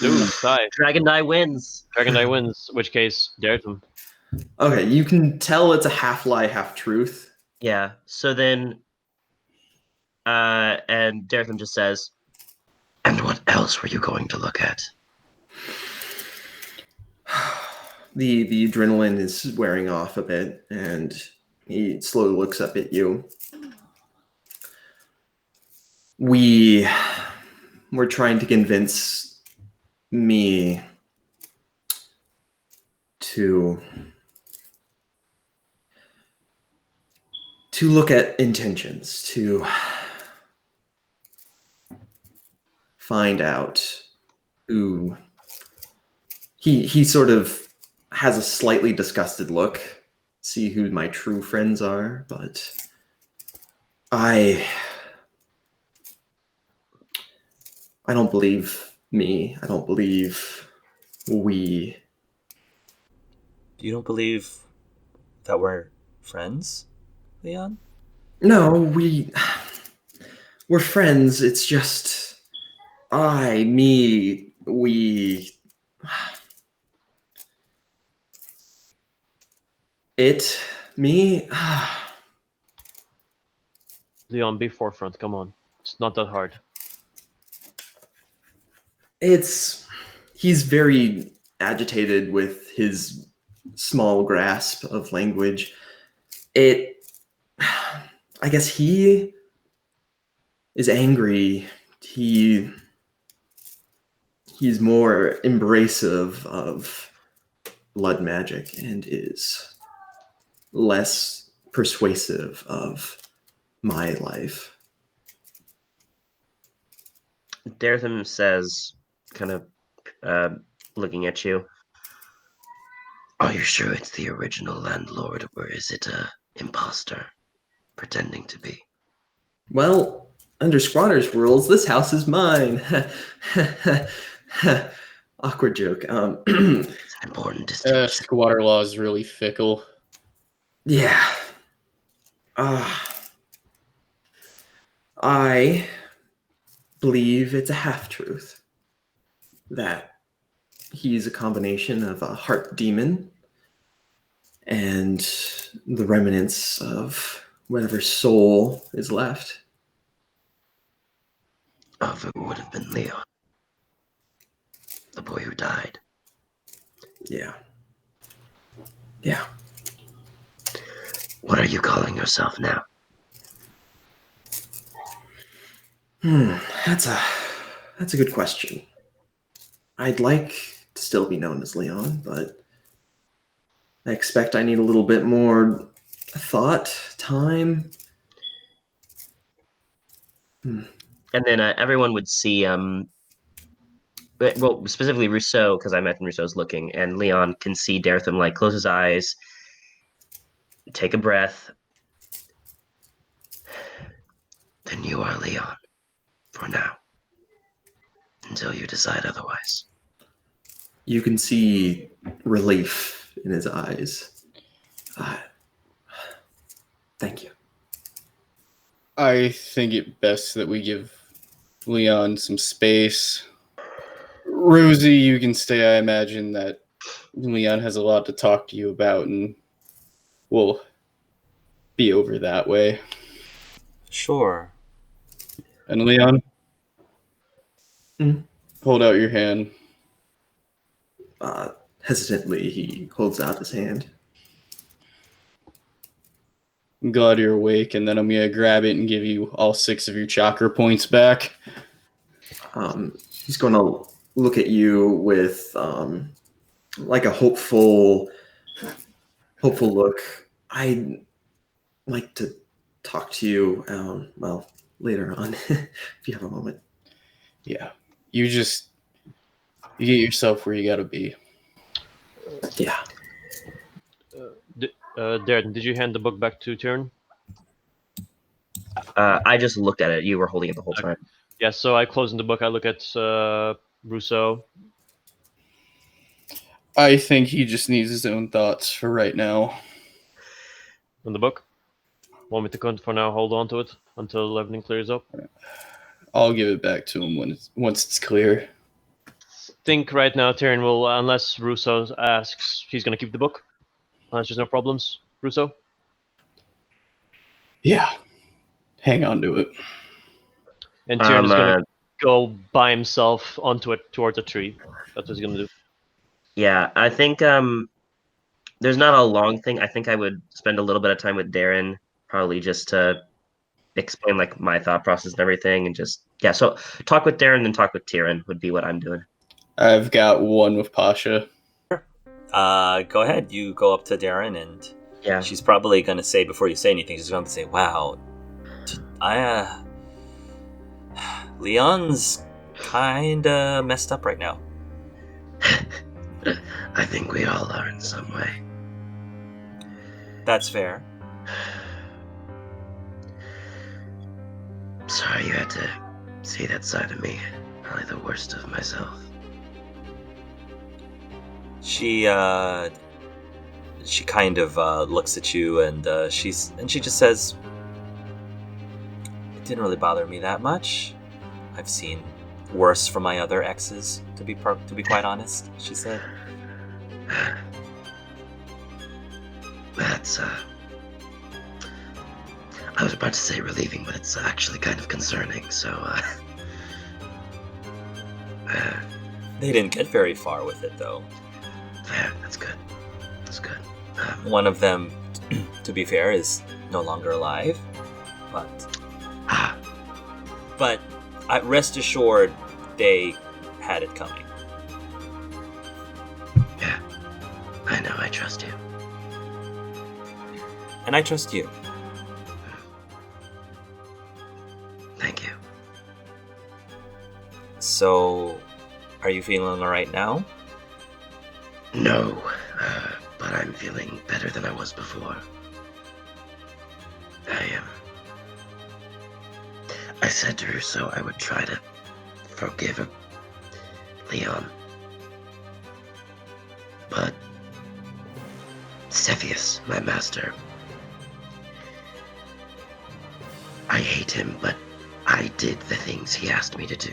Ooh, tie. Dragon Die wins. Dragon Die wins, which case, Daretham. Okay, you can tell it's a half lie, half truth. Yeah. So then, and Daretham just says, "And what else were you going to look at?" The adrenaline is wearing off a bit, and he slowly looks up at you. We were trying to convince me to look at intentions, to find out who he sort of has a slightly disgusted look, see who my true friends are, but I don't believe me. I don't believe we. You don't believe that we're friends, Leon? No, we're friends. It's just we. It, me. Leon, be forefront. Come on. It's not that hard. He's very agitated with his small grasp of language. I guess he is angry. He's more embracive of blood magic and is less persuasive of my life. Daretham says, kind of looking at you, "Are you sure it's the original landlord, or is it a imposter pretending to be?" Well, under squatters' rules, this house is mine. Awkward joke. It's an important distinction. Squatter law is really fickle. Yeah. I believe it's a half-truth. That he's a combination of a heart demon and the remnants of whatever soul is left. If it would have been Leon, the boy who died. Yeah. What are you calling yourself now? That's a good question. I'd like to still be known as Leon, but I expect I need a little bit more thought, time. And then everyone would see, well, specifically Rousseau, because I imagine Rousseau's looking, and Leon can see Daretham like close his eyes, take a breath. Then you are Leon, for now, until you decide otherwise. You can see relief in his eyes. Thank you. I think it best that we give Leon some space. Rosie, you can stay. I imagine that Leon has a lot to talk to you about, and we'll be over that way. Sure. And Leon, hold out your hand. Hesitantly, he holds out his hand. I'm glad you're awake, and then I'm going to grab it and give you all 6 of your chakra points back. He's going to look at you with like a hopeful look. I'd like to talk to you, later on, if you have a moment. Yeah. You get yourself where you got to be. Yeah. Darren, did you hand the book back to Tyrion? I just looked at it. You were holding it the whole time. Yeah, so I close in the book. I look at Rousseau. I think he just needs his own thoughts for right now. In the book? Want me to for now hold on to it until everything clears up? I'll give it back to him once it's clear. think right now Tyrion will, unless Russo asks, he's gonna keep the book. Unless there's no problems, Russo. Yeah. Hang on to it. And Tyrion is gonna uh, go by himself onto it towards a tree. That's what he's gonna do. yeah, I think there's not a long thing. I think I would spend a little bit of time with Darren, probably just to explain like my thought process and everything, and just yeah. So talk with Darren, then talk with Tyrion would be what I'm doing. I've got one with Pasha. Go ahead. You go up to Darren, and Yeah. she's probably going to say, before you say anything, she's going to say, wow, Leon's kind of messed up right now. I think we all are in some way. That's fair. Sorry you had to see that side of me. Probably the worst of myself. She kind of looks at you, and she just says, "It didn't really bother me that much. I've seen worse from my other exes, to be quite honest," she said. That's I was about to say relieving, but it's actually kind of concerning. So They didn't get very far with it, though. fair. That's good. That's good. One of them, to be fair, is no longer alive, but rest assured, they had it coming. Yeah, I know. I trust you. And I trust you. Thank you. So, are you feeling alright now? No, but I'm feeling better than I was before. I said to Russo I would try to forgive Leon. But Cepheus, my master, I hate him, but I did the things he asked me to do.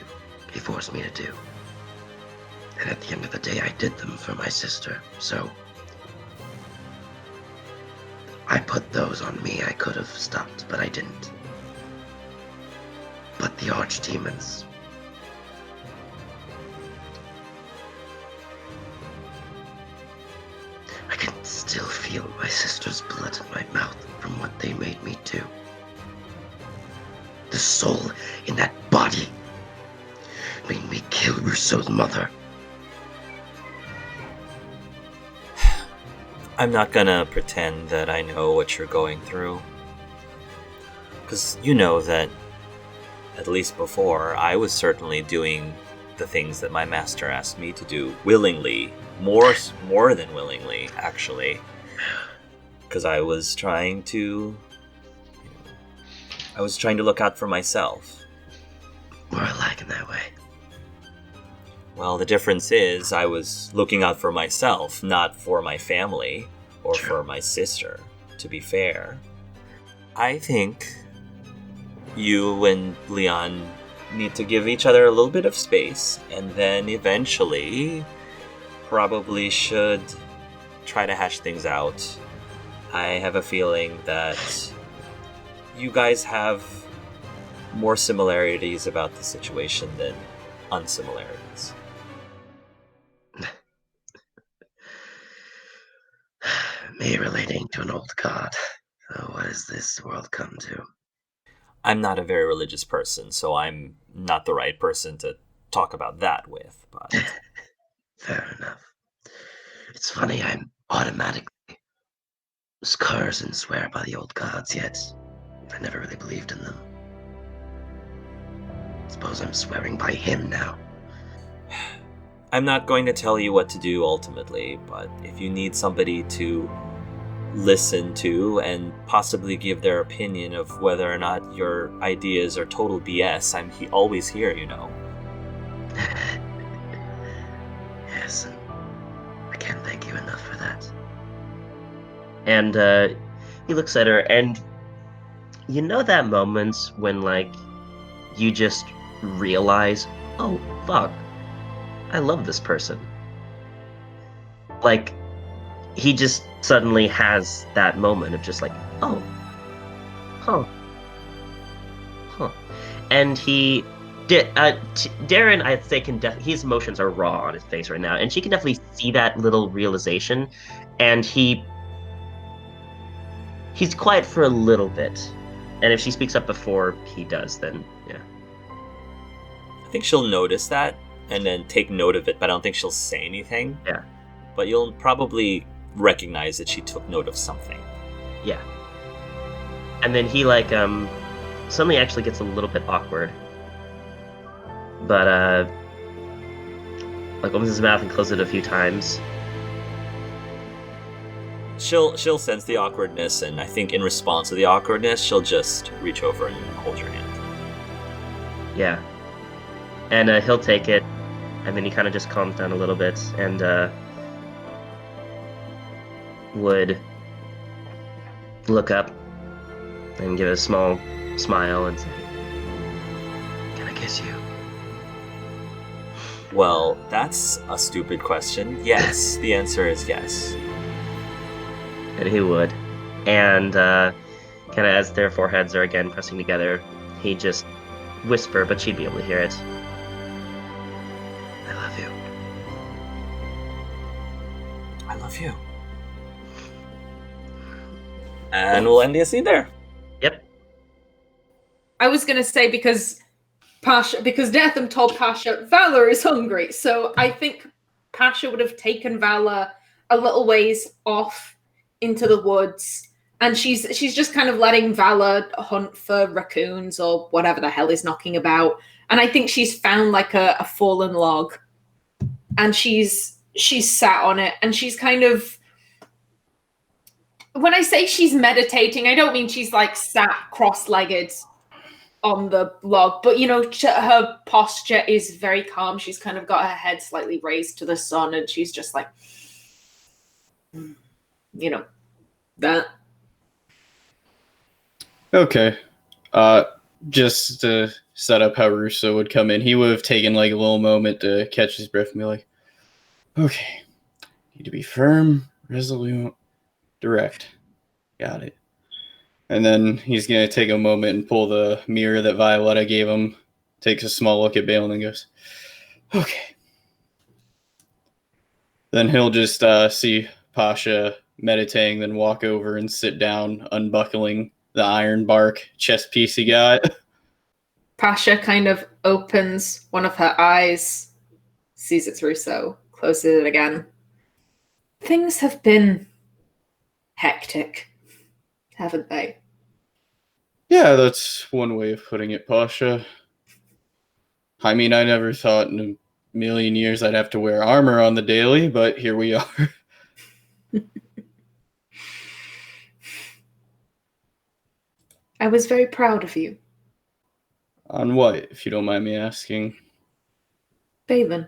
He forced me to do. And at the end of the day, I did them for my sister, so I put those on me. I could have stopped, but I didn't. But the archdemons, I can still feel my sister's blood in my mouth from what they made me do. The soul in that body made me kill Russo's mother. I'm not gonna pretend that I know what you're going through. Because you know that, at least before, I was certainly doing the things that my master asked me to do willingly. More than willingly, actually. Because I was trying to look out for myself. We're alike in that way. Well, the difference is I was looking out for myself, not for my family or True. for my sister, to be fair. I think you and Leon need to give each other a little bit of space, and then eventually probably should try to hash things out. I have a feeling that you guys have more similarities about the situation than unsimilarities. Me relating to an old god. Oh, what has this world come to? I'm not a very religious person, so I'm not the right person to talk about that with, but Fair enough. It's funny, I'm automatically curse and swear by the old gods, yet I never really believed in them. Suppose I'm swearing by him now. I'm not going to tell you what to do ultimately, but if you need somebody to listen to and possibly give their opinion of whether or not your ideas are total BS, I'm always here, you know. Yes, and I can't thank you enough for that. And he looks at her, and you know that moment when, like, you just realize, oh, fuck, I love this person. Like, he just suddenly has that moment of just like, oh, huh, huh. And Darren, I'd say, his emotions are raw on his face right now, and she can definitely see that little realization, and he's quiet for a little bit. And if she speaks up before he does, then yeah. I think she'll notice that and then take note of it, but I don't think she'll say anything. Yeah. But you'll probably recognize that she took note of something. Yeah. And then he suddenly actually gets a little bit awkward. But opens his mouth and closes it a few times. She'll sense the awkwardness, and I think in response to the awkwardness, she'll just reach over and hold your hand. Yeah. And he'll take it, and then he kind of just calms down a little bit, and would look up and give a small smile and say, "Can I kiss you?" Well, that's a stupid question. Yes, the answer is yes. And he would. And kind of as their foreheads are again pressing together, he'd just whisper, but she'd be able to hear it. I love you. I love you. And we'll end the scene there. Yep. I was going to say because Datham told Pasha, Valor is hungry. So I think Pasha would have taken Valor a little ways off into the woods. And she's just kind of letting Valor hunt for raccoons or whatever the hell is knocking about. And I think she's found like a fallen log. And she's sat on it. And she's kind of... When I say she's meditating, I don't mean she's like sat cross-legged on the log, but her posture is very calm. She's kind of got her head slightly raised to the sun, and she's just like, that. Okay. Just to set up how Russo would come in, he would have taken like a little moment to catch his breath and be like, okay, need to be firm, resolute, direct. Got it. And then he's going to take a moment and pull the mirror that Violetta gave him, takes a small look at Bale, and then goes, okay. Then he'll just see Pasha meditating, then walk over and sit down, unbuckling the iron bark chest piece he got. Pasha kind of opens one of her eyes, sees it's Russo, closes it again. Things have been hectic, haven't they? Yeah, that's one way of putting it, Pasha. I mean, I never thought in a million years I'd have to wear armor on the daily, but here we are. I was very proud of you. On what, if you don't mind me asking? Balin.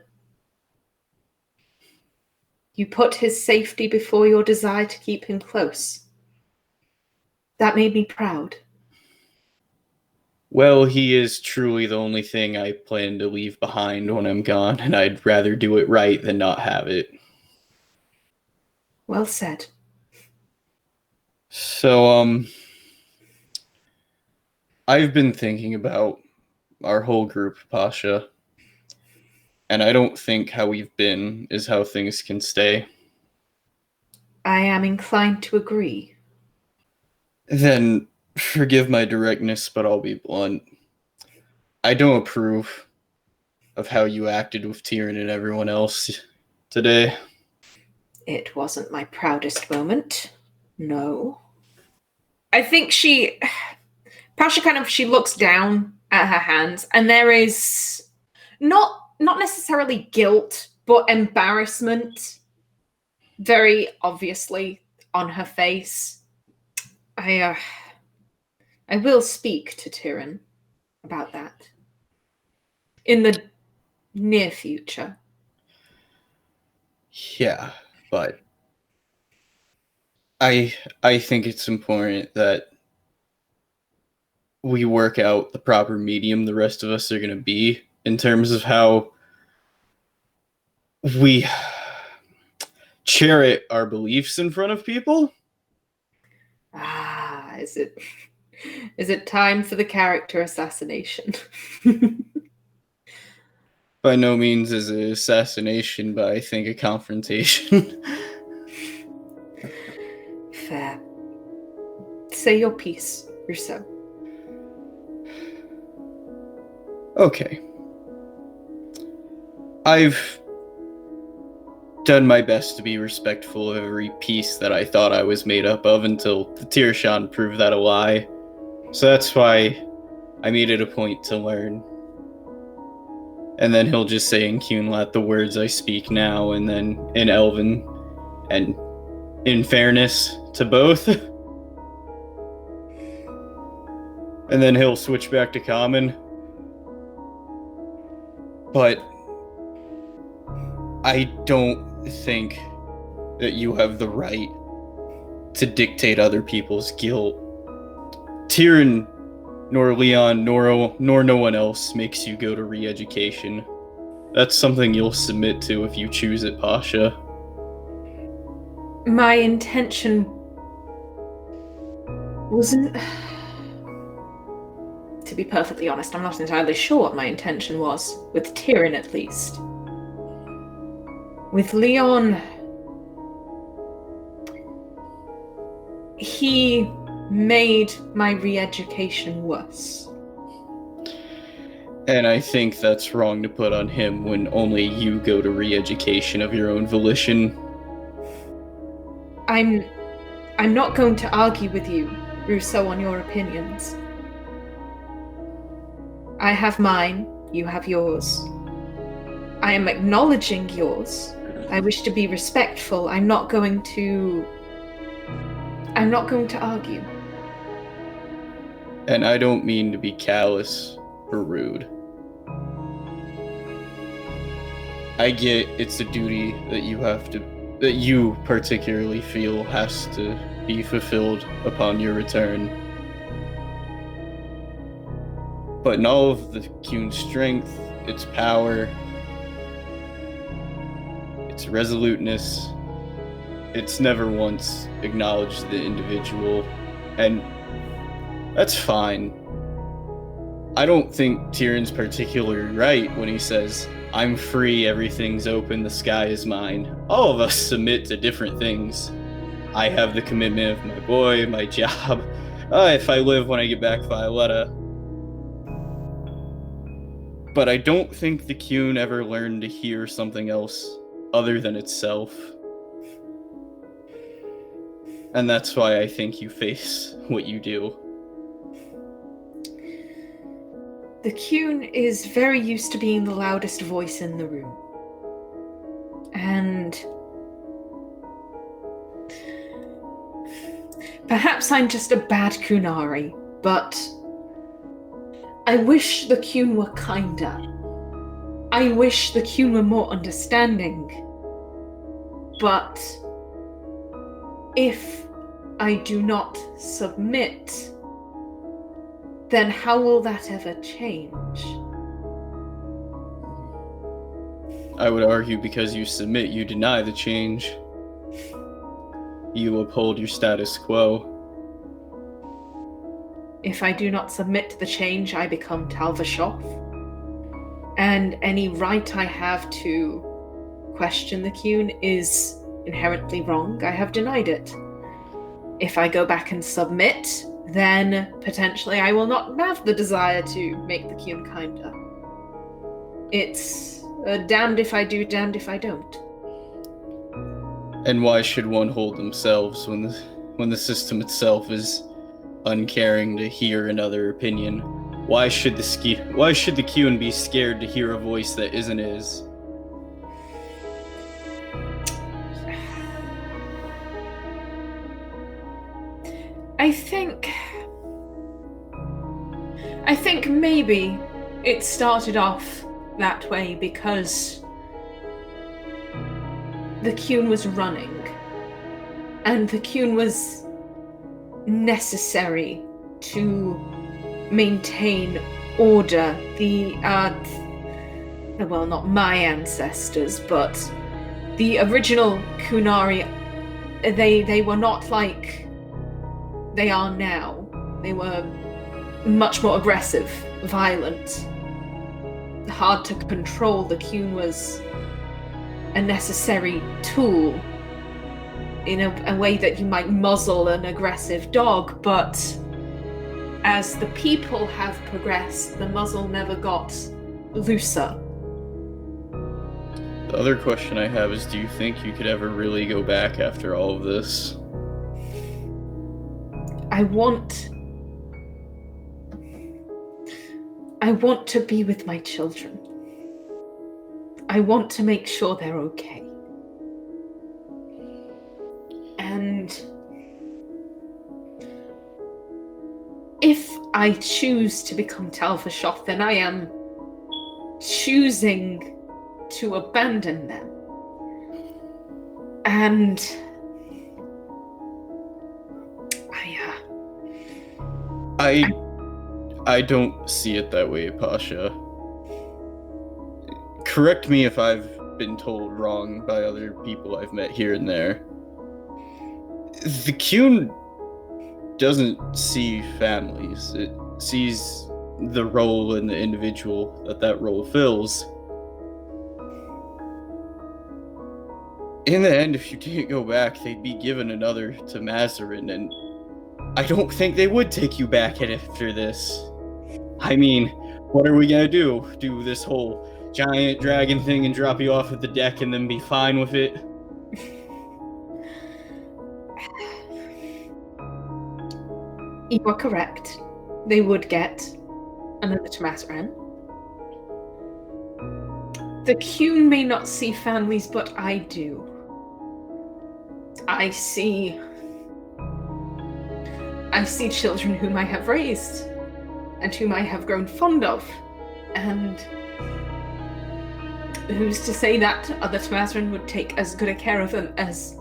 You put his safety before your desire to keep him close. That made me proud. Well, he is truly the only thing I plan to leave behind when I'm gone, and I'd rather do it right than not have it. Well said. So, I've been thinking about our whole group, Pasha, and I don't think how we've been is how things can stay. I am inclined to agree. Then, forgive my directness, but I'll be blunt. I don't approve of how you acted with Tyrion and everyone else today. It wasn't my proudest moment. No. I think Pasha she looks down at her hands, and there is not necessarily guilt, but embarrassment very obviously on her face. I will speak to Tyrion about that in the near future. Yeah, but I think it's important that we work out the proper medium the rest of us are going to be in terms of how we chariot our beliefs in front of people. Ah, is it time for the character assassination? By no means is it assassination, but I think a confrontation. Fair. Say your piece, Rousseau. Okay. I've done my best to be respectful of every piece that I thought I was made up of until the Tirashan proved that a lie. So that's why I made it a point to learn. And then he'll just say in Cunlat the words I speak now, and then in Elven, and in fairness to both. And then he'll switch back to Common. But I don't think that you have the right to dictate other people's guilt. Tyrion, nor Leon, nor no one else makes you go to re-education. That's something you'll submit to if you choose it, Pasha. My intention wasn't... To be perfectly honest, I'm not entirely sure what my intention was, with Tyrion at least. With Leon, he made my re-education worse. And I think that's wrong to put on him when only you go to re-education of your own volition. I'm not going to argue with you, Rousseau, on your opinions. I have mine, you have yours. I am acknowledging yours. I wish to be respectful. I'm not going to argue. And I don't mean to be callous or rude. I get it's a duty that you particularly feel has to be fulfilled upon your return. But in all of the Cune's strength, its power, its resoluteness, it's never once acknowledged the individual, and that's fine. I don't think Tyrion's particularly right when he says, I'm free, everything's open, the sky is mine. All of us submit to different things. I have the commitment of my boy, my job. If I live when I get back Violetta. But I don't think the Cune ever learned to hear something else other than itself. And that's why I think you face what you do. The Cune is very used to being the loudest voice in the room. And perhaps I'm just a bad Kunari, but I wish the Cune were kinder. I wish the Cune were more understanding. But if I do not submit, then how will that ever change? I would argue because you submit, you deny the change. You uphold your status quo. If I do not submit to the change, I become Talvashoff. And any right I have to question the Cune is inherently wrong. I have denied it. If I go back and submit, then potentially I will not have the desire to make the Cune kinder. It's damned if I do, damned if I don't. And why should one hold themselves when the system itself is uncaring to hear another opinion? Why should the Cune be scared to hear a voice that isn't his? I think maybe it started off that way because the Cune was running, and the Cune was necessary to maintain order. Well, not my ancestors, but the original Kunari, they were not like they are now. They were much more aggressive, violent, hard to control. The Kun was a necessary tool in a way that you might muzzle an aggressive dog, but as the people have progressed, the muzzle never got looser. The other question I have is, do you think you could ever really go back after all of this? I want to be with my children. I want to make sure they're okay. And if I choose to become Talfashoth, then I am choosing to abandon them. And I don't see it that way, Pasha. Correct me if I've been told wrong by other people I've met here and there. The Kun doesn't see families. It sees the role and the individual that role fills. In the end, if you didn't go back, they'd be given another to Mazarin, and I don't think they would take you back after this. I mean, what are we gonna do? Do this whole giant dragon thing and drop you off at the deck and then be fine with it? You are correct. They would get another to Mazarin. The Kun may not see families, but I do. I see children whom I have raised and whom I have grown fond of, and who's to say that other Tamazaran would take as good a care of them as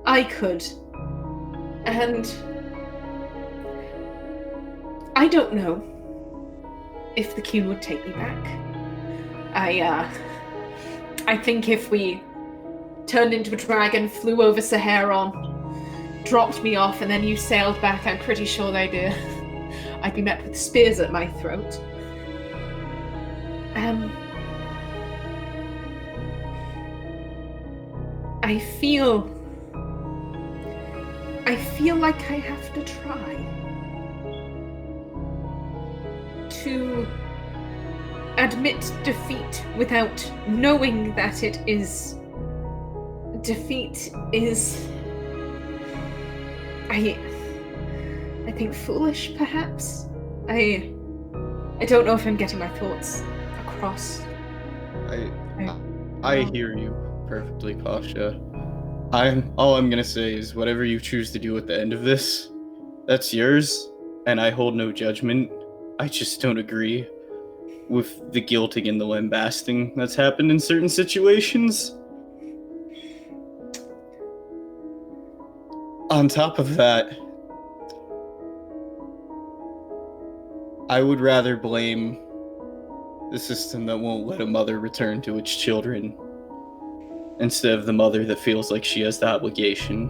I could. And I don't know if the Kun would take me back. I think if we turned into a dragon, flew over Saharon, dropped me off, and then you sailed back, I'm pretty sure I'd be met with spears at my throat. I feel like I have to try to admit defeat without knowing that it is defeat is I think foolish, perhaps. I don't know if I'm getting my thoughts across. I hear you perfectly, Pasha. All I'm gonna say is whatever you choose to do at the end of this, that's yours, and I hold no judgment. I just don't agree with the guilting and the lambasting that's happened in certain situations. On top of that, I would rather blame the system that won't let a mother return to its children instead of the mother that feels like she has the obligation.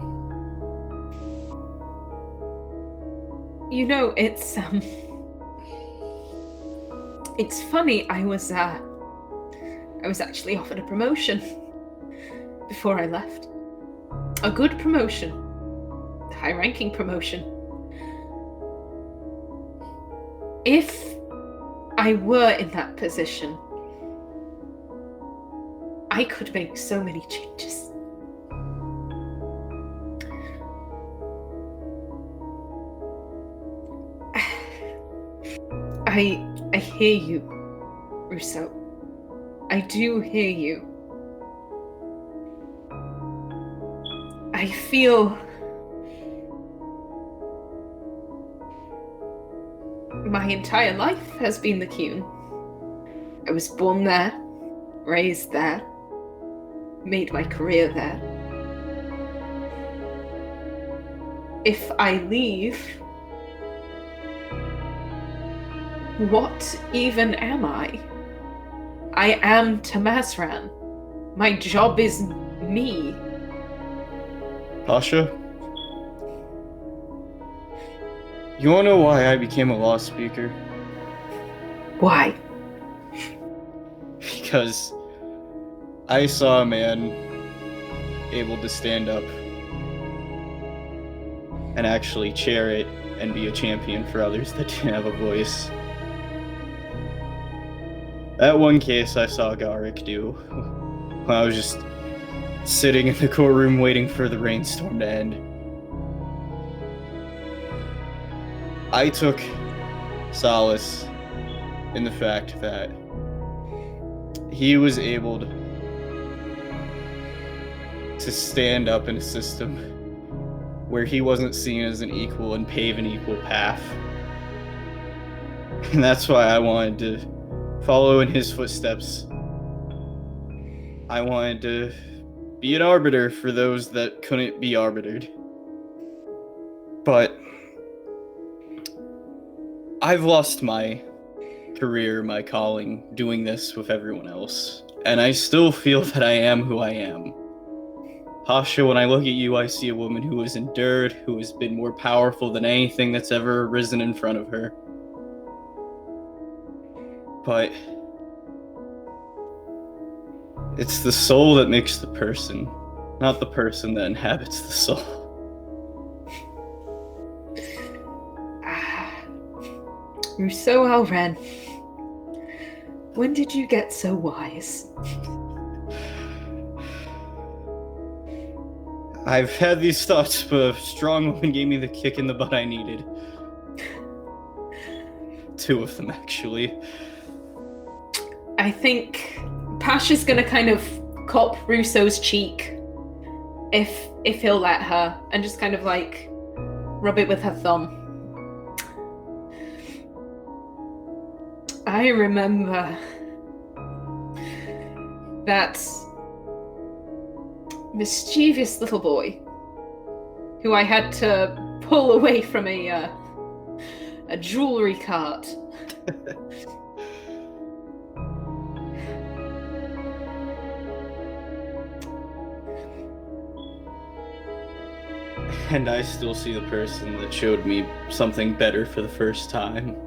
You know, it's funny. I was actually offered a promotion before I left. A good promotion. A high-ranking promotion. If I were in that position, I could make so many changes. I hear you, Rousseau. I do hear you. I feel my entire life has been the Kun. I was born there, raised there, made my career there. If I leave, what even am I? I am Tamazran. My job is Me? Pasha? You wanna know why I became a law speaker? Why? Because I saw a man able to stand up and actually chair it and be a champion for others that didn't have a voice. That one case I saw Garrick do when I was just sitting in the courtroom waiting for the rainstorm to end. I took solace in the fact that he was able to stand up in a system where he wasn't seen as an equal and pave an equal path. And that's why I wanted to follow in his footsteps. I wanted to be an arbiter for those that couldn't be arbitered. But I've lost my career, my calling, doing this with everyone else. And I still feel that I am who I am. Pasha, when I look at you, I see a woman who has endured, who has been more powerful than anything that's ever risen in front of her. But it's the soul that makes the person, not the person that inhabits the soul. Rousseau Alren, when did you get so wise? I've had these thoughts, but a strong woman gave me the kick in the butt I needed. 2 of them, actually. I think Pasha's gonna kind of cop Rousseau's cheek, if he'll let her, and just kind of like rub it with her thumb. I remember that mischievous little boy who I had to pull away from a jewelry cart. And I still see the person that showed me something better for the first time.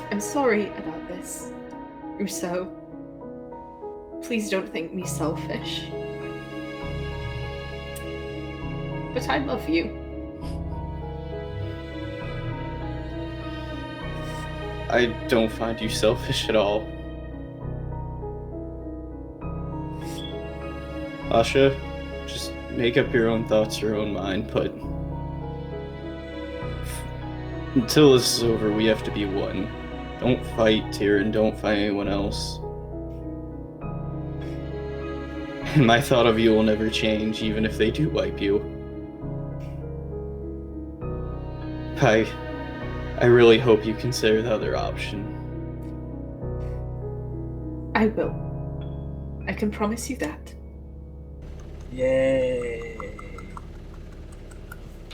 I'm sorry about this, Rousseau. Please don't think me selfish. But I love you. I don't find you selfish at all. Asha, just make up your own thoughts, your own mind, but until this is over, we have to be one. Don't fight Tyrion, don't fight anyone else. And my thought of you will never change, even if they do wipe you. I really hope you consider the other option. I will. I can promise you that. Yay!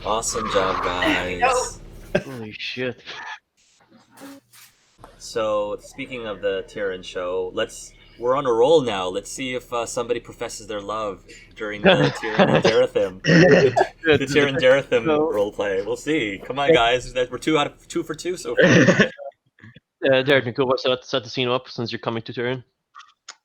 Awesome job, guys. Holy shit. So, speaking of the Tyrion show, we're on a roll now. Let's see if somebody professes their love during the Tyrion and Darathim. The Tyrion Darathim roleplay. We'll see. Come on, guys. We're 2 for 2 so far. Derek, go set the scene up since you're coming to Tyrion.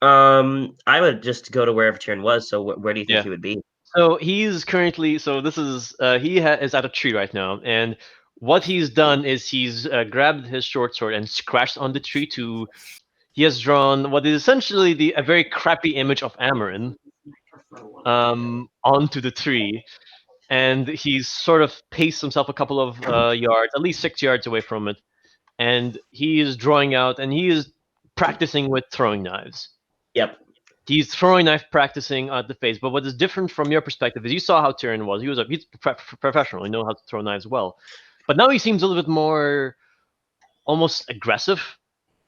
I would just go to wherever Tyrion was. So where do you think Yeah. he would be? So he's currently. So this is is at a tree right now, and what he's done is he's grabbed his short sword and scratched on the tree to. He has drawn what is essentially a very crappy image of Amarin onto the tree, and he's sort of paced himself a couple of yards, at least 6 yards away from it, and he is drawing out, and he is practicing with throwing knives. Yep. He's throwing knife practicing at the face, but what is different from your perspective is you saw how Tyrion was. He's professional, he knows how to throw knives well, but now he seems a little bit more almost aggressive.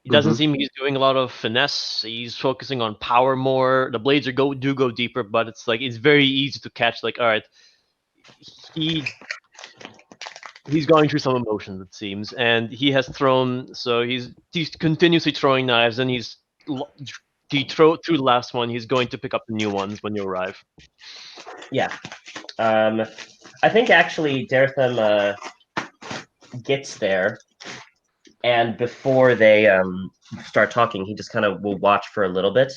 It doesn't seem he's doing a lot of finesse. He's focusing on power more. The blades do go deeper, but it's very easy to catch. Like, all right, he he's going through some emotions, it seems, and he has thrown. So he's continuously throwing knives, and he threw the last one. He's going to pick up the new ones when you arrive. Yeah. I think actually Dartham gets there, and before they start talking, he just kind of will watch for a little bit.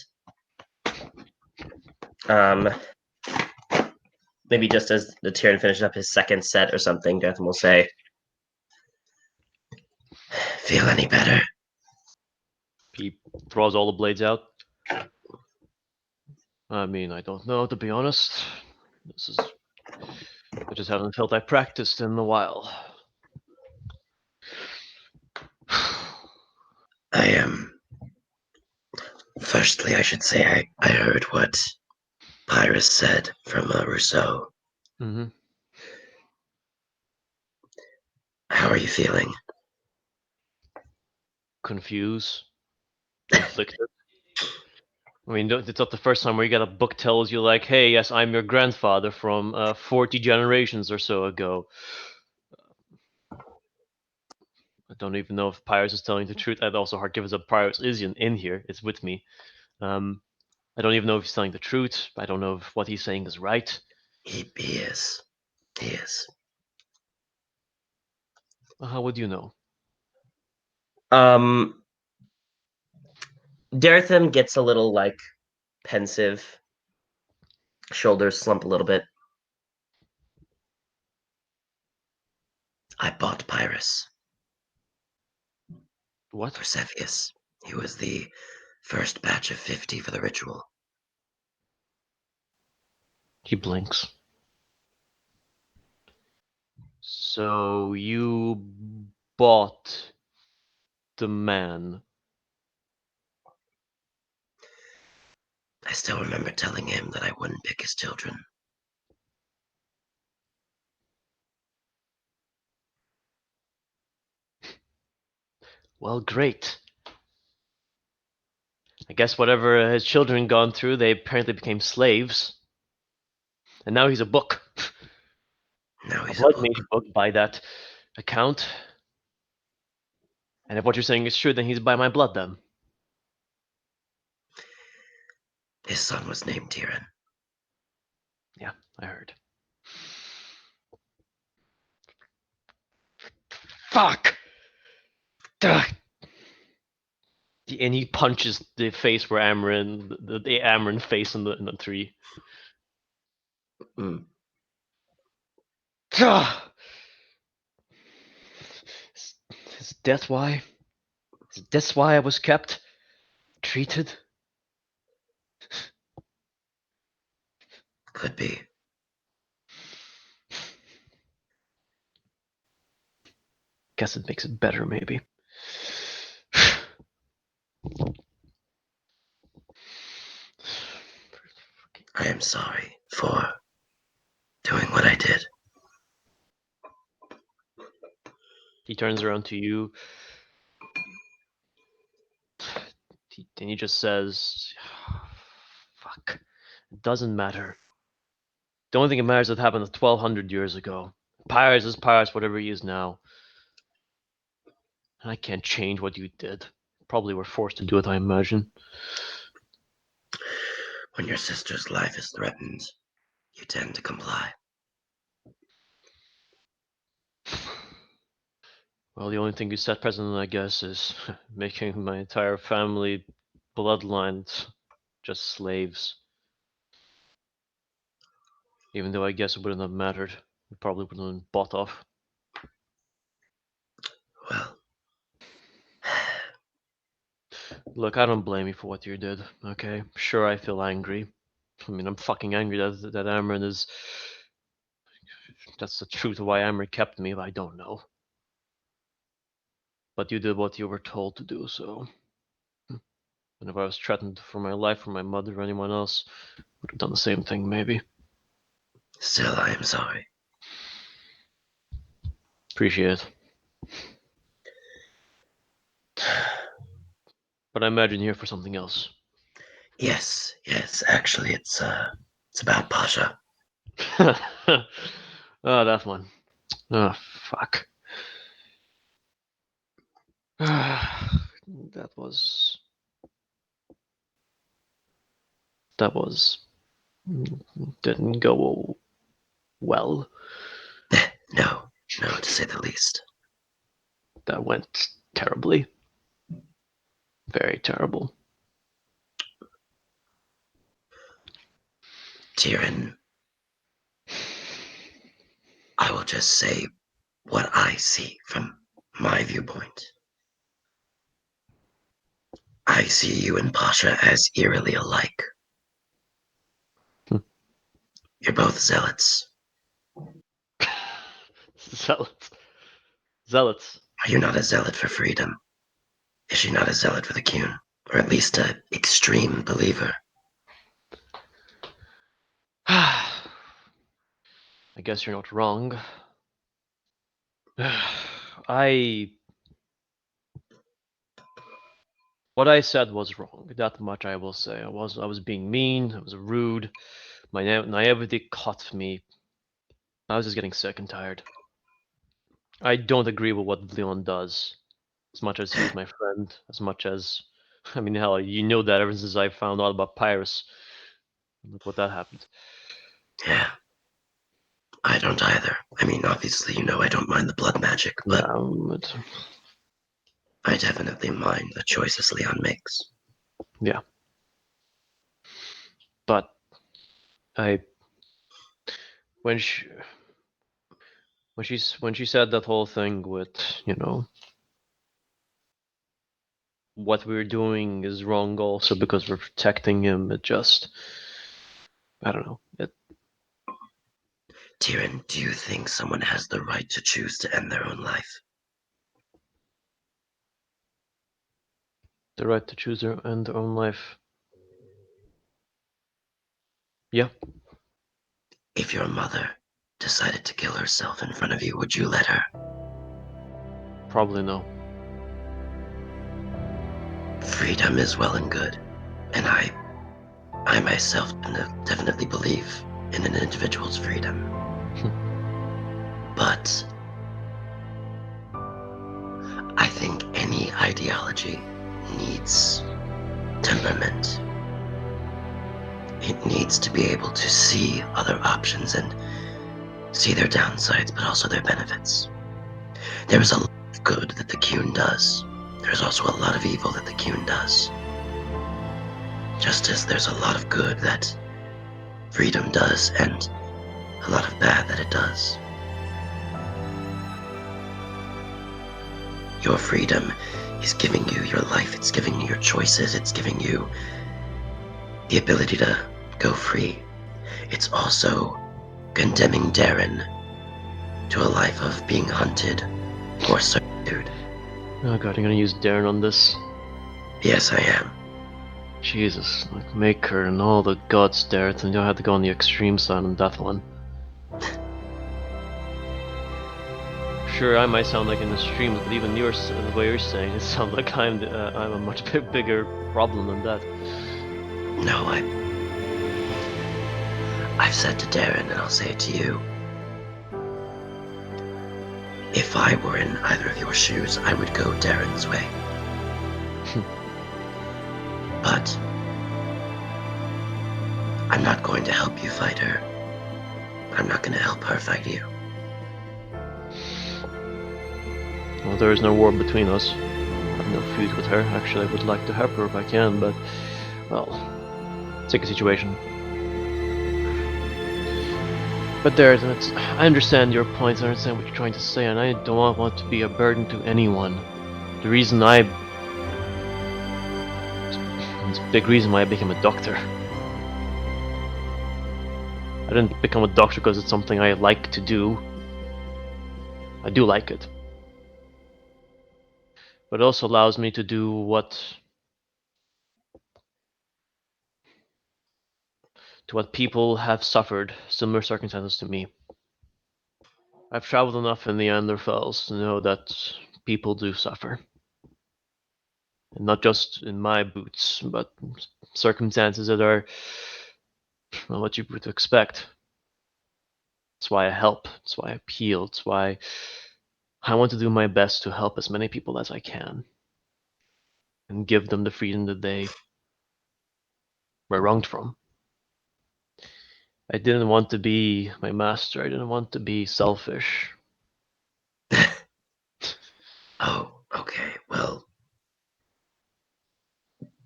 Maybe just as the Tyrion finishes up his second set or something, Dartham will say, "Feel any better?" He throws all the blades out. I mean, I don't know, to be honest. I just haven't felt I practiced in a while. I am. Firstly, I should say I heard what Pyrrhus said from Rousseau. Mm-hmm. How are you feeling? Confused, conflicted. I mean, it's not the first time where you get a book tells you like, "Hey, yes, I'm your grandfather from 40 generations or so ago." I don't even know if Pyrus is telling the truth. I'd also hard given that Pyrus is in here. It's with me. I don't even know if he's telling the truth. I don't know if what he's saying is right. He is. He is. How would you know? Dartham gets a little like pensive. Shoulders slump a little bit. I bought Pyrrhus What? for Cepheus. He was the first batch of 50 for the ritual. He blinks. So you bought the man. I still remember telling him that I wouldn't pick his children. Well, great. I guess whatever his children gone through, they apparently became slaves. And now he's a book. Now A he's a blood book. mage book by that account. And if what you're saying is true, then he's by my blood then. His son was named Tyrion. Yeah, I heard. Fuck! Ugh. And he punches the face where Amarin, the Amarin face in the tree. Mm. Ugh. Is death why? Is this why I was kept? Treated? Could be. Guess it makes it better, maybe. I am sorry for doing what I did. He turns around to you. And he just says, fuck. It doesn't matter. The only thing that matters is what happened 1,200 years ago. Pyrus is Pyrus, whatever he is now. And I can't change what you did. Probably were forced to do it, I imagine. When your sister's life is threatened, you tend to comply. Well, the only thing you set precedent, I guess, is making my entire family bloodline just slaves. Even though I guess it wouldn't have mattered. It probably wouldn't have been bought off. Well, Look, I don't blame you for what you did, okay? Sure, I feel angry. I mean, I'm fucking angry that Amryn is... That's the truth of why Amryn kept me, but I don't know. But you did what you were told to do, so... And if I was threatened for my life, or my mother, or anyone else, I would have done the same thing, maybe. still, I am sorry. Appreciate it. But I imagine you're here for something else. Yes, actually, it's about Pasha. Oh, that one. Oh, fuck. That was didn't go well. No, to say the least. That went terribly. Very terrible. Tyrion, I will just say what I see from my viewpoint. I see you and Pasha as eerily alike. Hmm. You're both zealots. Zealots. Are you not a zealot for freedom? Is she not a zealot for the Qun? Or at least an extreme believer? I guess you're not wrong. What I said was wrong. That much I will say. I was being mean. I was rude. My naivety caught me. I was just getting sick and tired. I don't agree with what Leon does. As much as he's my friend, as much as, I mean, hell, you know that ever since I found out about Pyrus. Look what that happened. Yeah. I don't either. I mean, obviously, you know I don't mind the blood magic, but I definitely mind the choices Leon makes. Yeah. But when she said that whole thing with, what we're doing is wrong also because we're protecting him, it just, I don't know. Tyrion, do you think someone has the right to choose to end their own life? The right to choose their own life. Yeah. If your mother decided to kill herself in front of you, would you let her? Probably no. Freedom is well and good, and I myself definitely believe in an individual's freedom. But I think any ideology needs temperament. It needs to be able to see other options and see their downsides, but also their benefits. There is a lot of good that the Qun does. There's also a lot of evil that the Qun does. Just as there's a lot of good that freedom does, and a lot of bad that it does. Your freedom is giving you your life, it's giving you your choices, it's giving you the ability to go free. It's also condemning Darren to a life of being hunted or servitude. Oh god, you're gonna use Darren on this? Yes, I am. Jesus, like Maker and all the gods there, and you'll have to go on the extreme side on that one. Sure, I might sound like an extreme, but even the way you're saying it sounds like I'm a much bigger problem than that. No, I've said to Darren, and I'll say it to you. If I were in either of your shoes, I would go Darren's way. But I'm not going to help you fight her. I'm not going to help her fight you. Well, there is no war between us. I have no feud with her. Actually, I would like to help her if I can, but, well, take a situation. But I understand your points, I understand what you're trying to say, and I don't want to be a burden to anyone. The reason it's a big reason why I became a doctor. I didn't become a doctor because it's something I like to do. I do like it. But it also allows me to do what people have suffered, similar circumstances to me. I've traveled enough in the Neanderthals to know that people do suffer. And not just in my boots, but circumstances that are what you would expect. That's why I help. That's why I appeal. That's why I want to do my best to help as many people as I can and give them the freedom that they were wronged from. I didn't want to be my master. I didn't want to be selfish. Oh, okay. Well,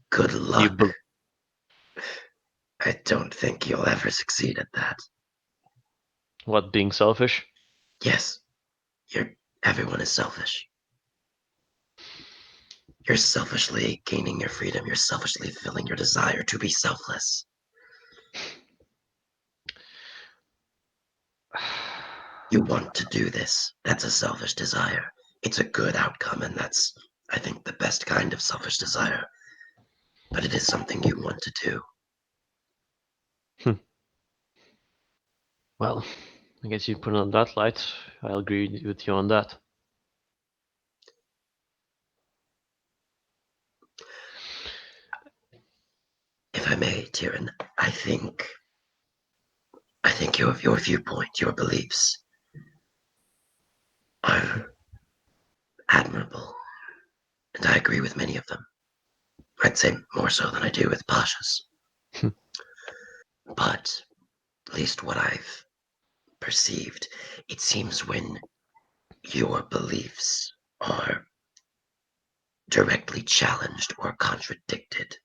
good You luck. bel I don't think you'll ever succeed at that. What, being selfish? Yes, everyone is selfish. You're selfishly gaining your freedom. You're selfishly fulfilling your desire to be selfless. You want to do this. That's a selfish desire. It's a good outcome, and that's, I think, the best kind of selfish desire. But it is something you want to do. Well, I guess you put it on that light. I'll agree with you on that. If I may, Tyrion, I think your viewpoint, your beliefs are admirable, and I agree with many of them. I'd say more so than I do with Pasha's. But at least what I've perceived, it seems when your beliefs are directly challenged or contradicted,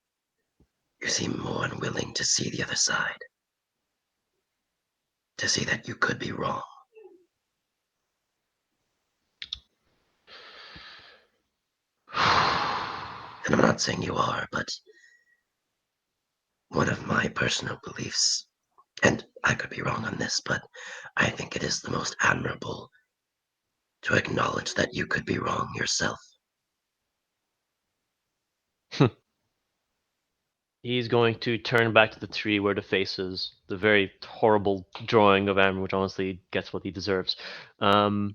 you seem more unwilling to see the other side, to see that you could be wrong. And I'm not saying you are, but one of my personal beliefs, and I could be wrong on this, but I think it is the most admirable to acknowledge that you could be wrong yourself. He's going to turn back to the tree where the face is, the very horrible drawing of Amber, which honestly gets what he deserves. And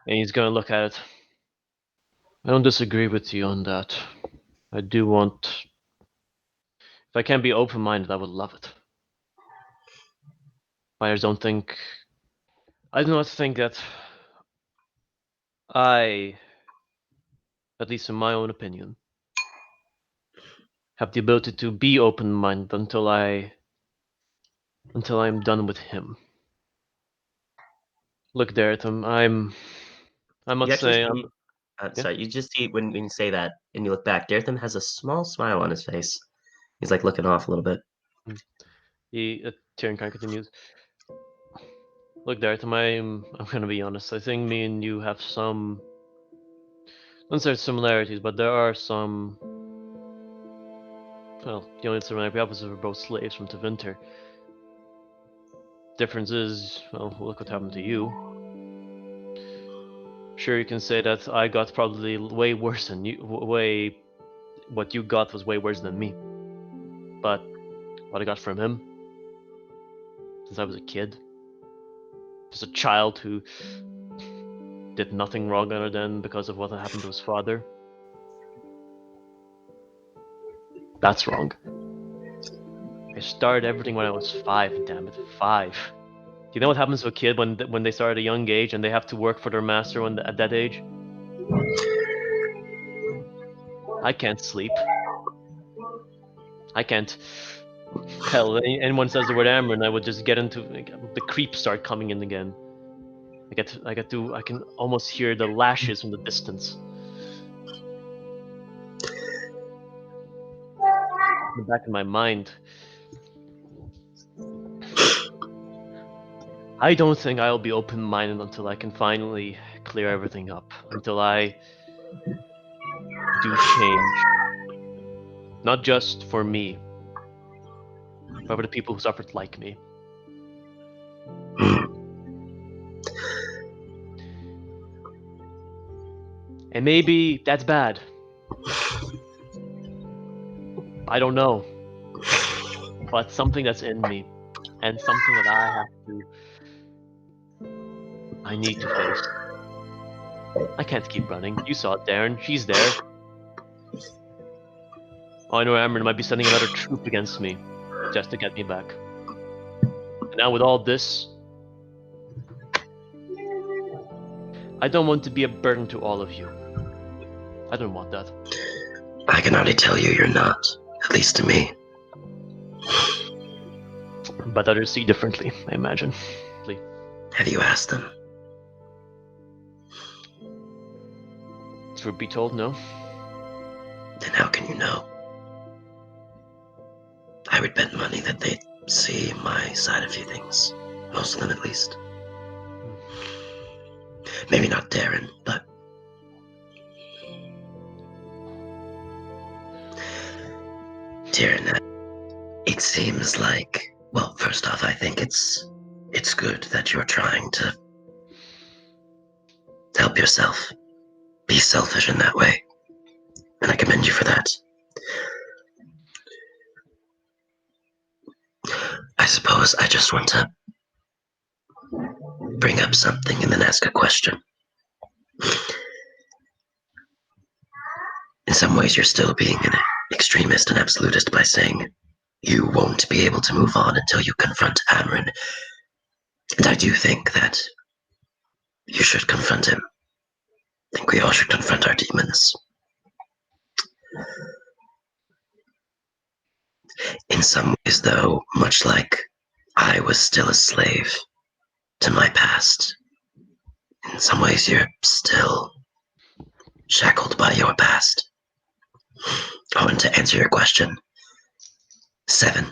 he's going to look at it. I don't disagree with you on that. I do want. If I can be open-minded, I would love it. I just don't think. I do not think that I, at least in my own opinion, have the ability to be open-minded until I'm done with him. Look there at him. I must You actually say, see, sorry, you just see when you say that and you look back, Daretham has a small smile on his face. He's like looking off a little bit. Tyrion kind of continues. Look there at him. I'm gonna be honest. I think me and you have some. I don't say similarities, but there are some. Well, the only similarity we have is we're both slaves from Tevinter. Difference is, well, look what happened to you. Sure, you can say that I got probably way worse than you. What you got was way worse than me. But what I got from him, since I was a kid, just a child who did nothing wrong other than because of what happened to his father. That's wrong. I started everything when I was 5, damn it, 5. Do you know what happens to a kid when they start at a young age and they have to work for their master at that age? I can't sleep. I can't. Hell, anyone says the word Amber and I would just get into the creeps start coming in again. I can almost hear the lashes from the distance. In the back of my mind, I don't think I'll be open-minded until I can finally clear everything up. Until I do change. Not just for me, but for the people who suffered like me. And maybe that's bad. I don't know. But something that's in me, and something that I need to face. I can't keep running. You saw it, Darren. She's there. Oh, I know Amber might be sending another troop against me, just to get me back. And now with all this, I don't want to be a burden to all of you. I don't want that. I can already tell you you're not, at least to me. But others see differently, I imagine. Have you asked them? Truth be told, no. Then how can you know? I would bet money that they see my side of a few things. Most of them, at least. Maybe not Darren, but... Darren, it seems like... Well, first off, I think it's good that you're trying to help yourself. Be selfish in that way. And I commend you for that. I suppose I just want to bring up something and then ask a question. In some ways, you're still being an extremist and absolutist by saying you won't be able to move on until you confront Amarin. And I do think that you should confront him. I think we all should confront our demons. In some ways, though, much like I was still a slave to my past, in some ways you're still shackled by your past. Oh, and to answer your question, 7.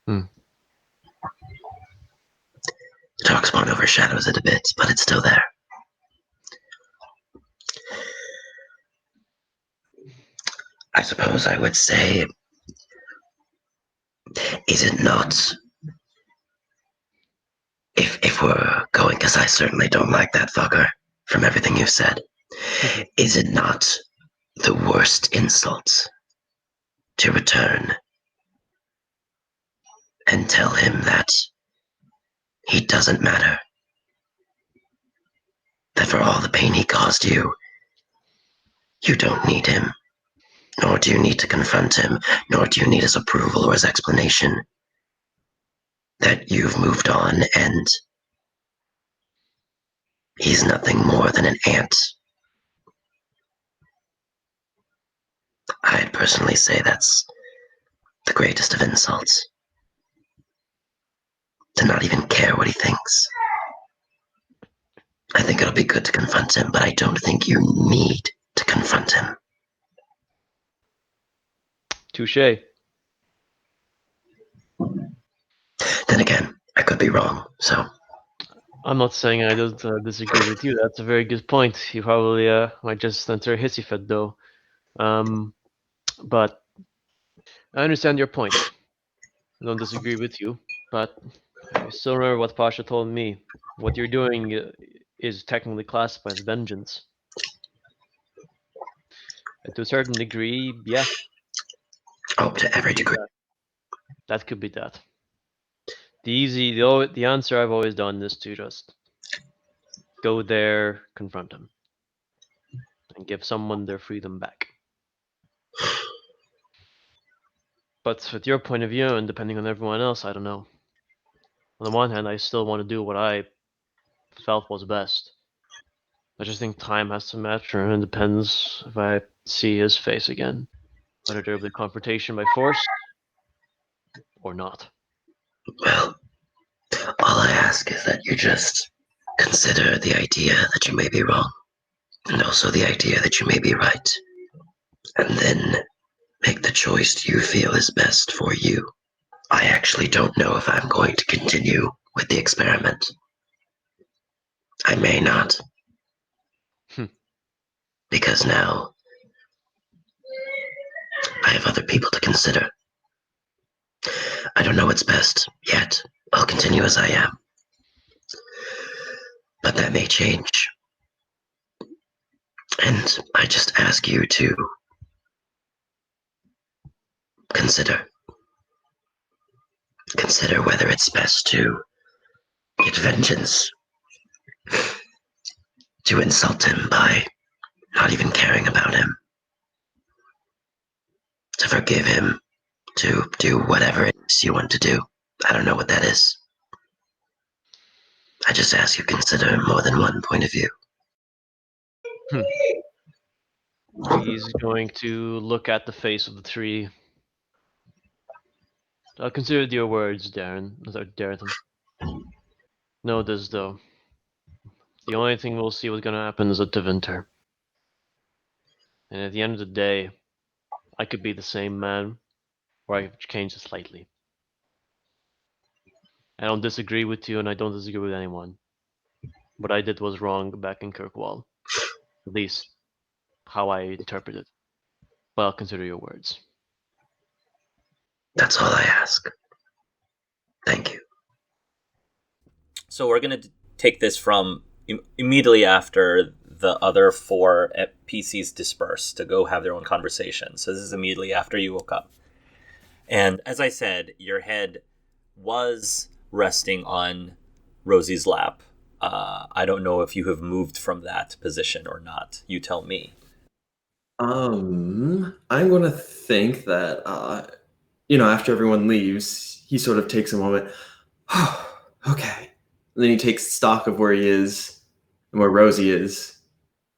The Darkspawn overshadows it a bit, but it's still there. I suppose I would say, is it not, if we're going, because I certainly don't like that fucker from everything you've said, is it not the worst insult to return and tell him that he doesn't matter? That for all the pain he caused you, you don't need him. Nor do you need to confront him, nor do you need his approval or his explanation. That you've moved on and he's nothing more than an ant. I'd personally say that's the greatest of insults. To not even care what he thinks. I think it'll be good to confront him, but I don't think you need to confront him. Touche. Then again, I could be wrong, so... I'm not saying I don't disagree with you. That's a very good point. You probably might just enter a hissy fit, though. But I understand your point. I don't disagree with you, but I still remember what Pasha told me. What you're doing is technically classified as vengeance. And to a certain degree, yeah. Oh, to every degree. That could be that. The answer I've always done is to just go there, confront him, and give someone their freedom back. But with your point of view, and depending on everyone else, I don't know. On the one hand, I still want to do what I felt was best. I just think time has to matter, and it depends if I see his face again. Whether there'll be confrontation by force or not. Well, all I ask is that you just consider the idea that you may be wrong, and also the idea that you may be right, and then make the choice you feel is best for you. I actually don't know if I'm going to continue with the experiment. I may not. Because now I have other people to consider. I don't know what's best yet. I'll continue as I am. But that may change. And I just ask you to consider whether it's best to get vengeance, to insult him by not even caring about him, to forgive him, to do whatever it is you want to do. I don't know what that is. I just ask you consider more than one point of view. He's going to look at the face of the tree. I'll consider your words, Darren. Know this, though. The only thing we'll see what's going to happen is a Tevinter. And at the end of the day, I could be the same man, or I could change it slightly. I don't disagree with you, and I don't disagree with anyone. What I did was wrong back in Kirkwall. At least, how I interpret it. But I'll consider your words. That's all I ask. Thank you. So we're going to take this from immediately after the other 4 PCs disperse to go have their own conversation. So this is immediately after you woke up. And as I said, your head was resting on Rosie's lap. I don't know if you have moved from that position or not. You tell me. I'm gonna think that after everyone leaves, he sort of takes a moment. Oh, okay. And then he takes stock of where he is and where Rosie is,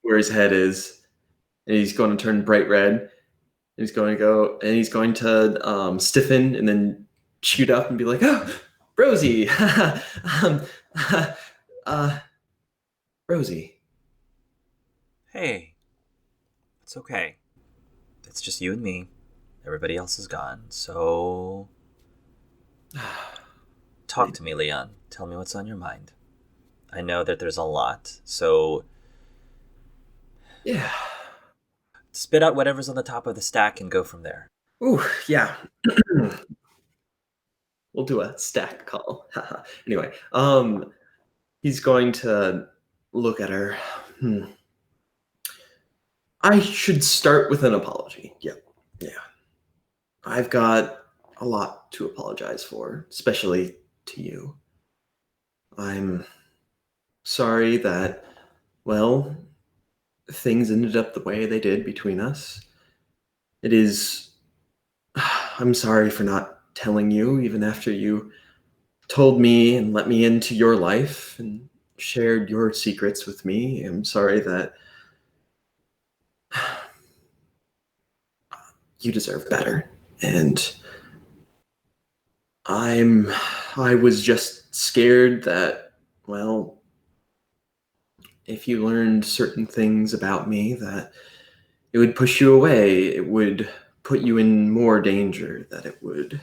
where his head is, and he's going to turn bright red. And he's going to go, and he's going to stiffen and then shoot up and be like, "Oh, Rosie, Rosie." Hey, it's okay. It's just you and me. Everybody else is gone. So talk to me, Leon. Tell me what's on your mind. I know that there's a lot, so Yeah. spit out whatever's on the top of the stack and go from there. Ooh, yeah. We'll do a stack call. Anyway, he's going to look at her. I should start with an apology. Yeah. I've got a lot to apologize for, especially to you. I'm sorry that, well, things ended up the way they did between us. I'm sorry for not telling you, even after you told me and let me into your life and shared your secrets with me. I'm sorry that you deserve better. And I was just scared that, well, if you learned certain things about me, that it would push you away, it would put you in more danger, that it would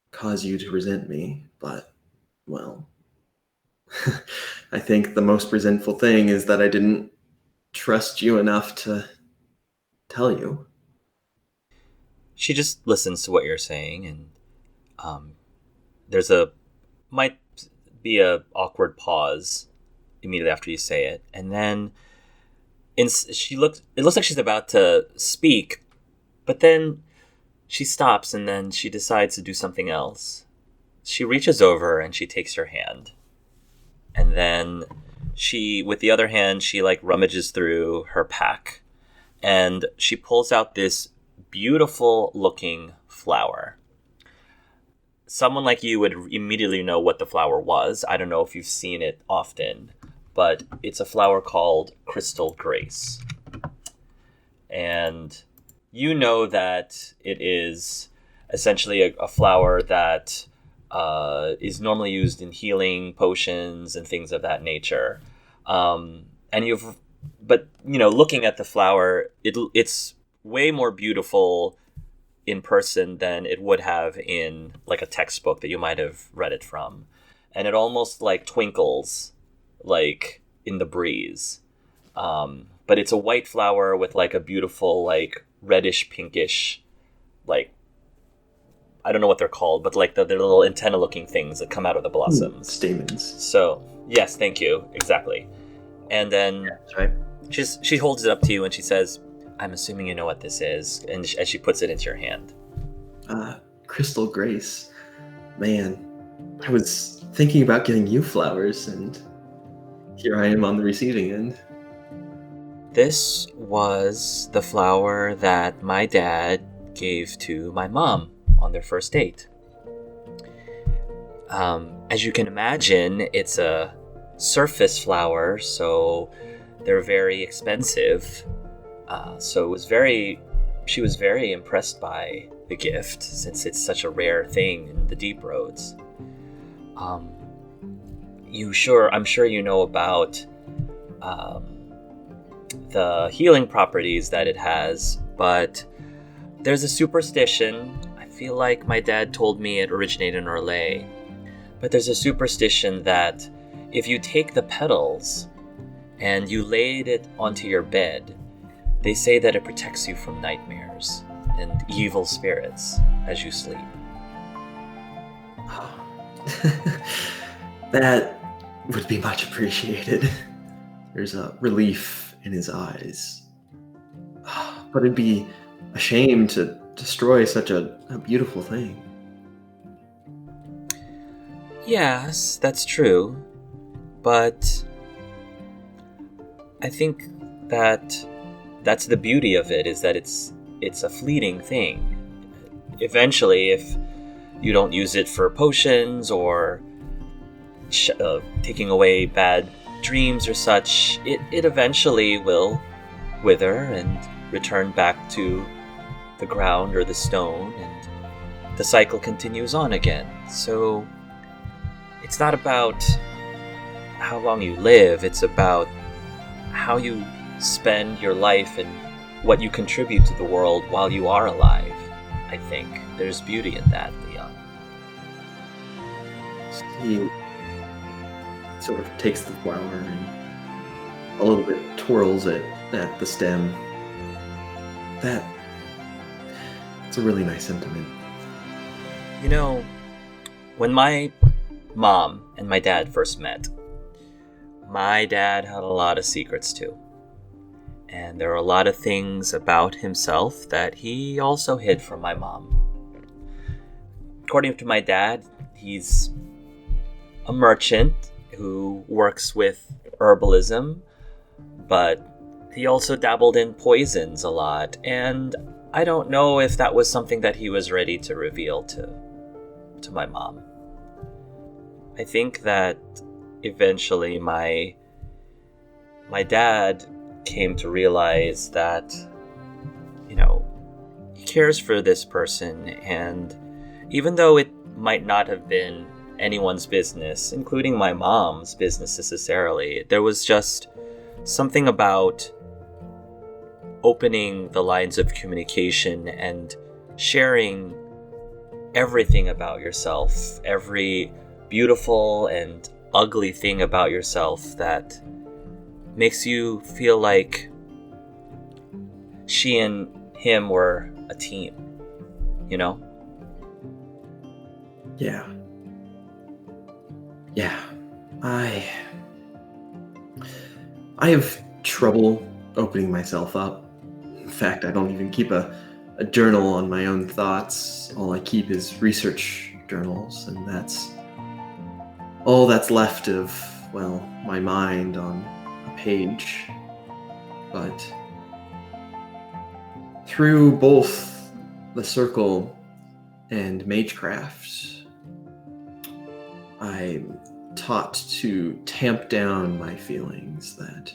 cause you to resent me. But, well, I think the most resentful thing is that I didn't trust you enough to tell you. She just listens to what you're saying, and might be a awkward pause immediately after you say it, and then it looks like she's about to speak, but then she stops, and then she decides to do something else. She reaches over and she takes your hand, and then with the other hand, she rummages through her pack, and she pulls out this beautiful looking flower. Someone like you would immediately know what the flower was. I don't know if you've seen it often, but it's a flower called Crystal Grace. And you know that it is essentially a flower that is normally used in healing potions and things of that nature. But looking at the flower, it's way more beautiful in person than it would have in a textbook that you might have read it from, and it almost twinkles in the breeze. But it's a white flower with a beautiful reddish pinkish I don't know what they're called, but the little antenna looking things that come out of the blossoms. Stamens. So yes, thank you, exactly. And then That's right. she holds it up to you and she says, "I'm assuming you know what this is," and as she puts it into your hand. Crystal Grace. Man, I was thinking about getting you flowers, and here I am on the receiving end. This was the flower that my dad gave to my mom on their first date. As you can imagine, it's a surface flower, so they're very expensive. She was very impressed by the gift, since it's such a rare thing in the deep roads. I'm sure you know about the healing properties that it has, but there's a superstition. I feel like my dad told me it originated in Orlais, but there's a superstition that if you take the petals and you laid it onto your bed, they say that it protects you from nightmares and evil spirits as you sleep. That would be much appreciated. There's a relief in his eyes. But it'd be a shame to destroy such a beautiful thing. Yes, that's true. But I think that that's the beauty of it, is that it's a fleeting thing. Eventually, if you don't use it for potions or taking away bad dreams or such, it eventually will wither and return back to the ground or the stone, and the cycle continues on again. So it's not about how long you live, it's about how you spend your life and what you contribute to the world while you are alive. I think there's beauty in that, Leon. He sort of takes the flower and a little bit twirls it at the stem. It's a really nice sentiment. You know, when my mom and my dad first met, my dad had a lot of secrets too. And there were a lot of things about himself that he also hid from my mom. According to my dad, he's a merchant who works with herbalism, but he also dabbled in poisons a lot, and I don't know if that was something that he was ready to reveal to my mom. I think that eventually my dad came to realize that, he cares for this person, and even though it might not have been anyone's business, including my mom's business necessarily, there was just something about opening the lines of communication and sharing everything about yourself, every beautiful and ugly thing about yourself that makes you feel like she and him were a team, Yeah. I have trouble opening myself up. In fact, I don't even keep a journal on my own thoughts. All I keep is research journals, and that's all that's left of, my mind on a page. But through both the circle and magecraft, I'm taught to tamp down my feelings, that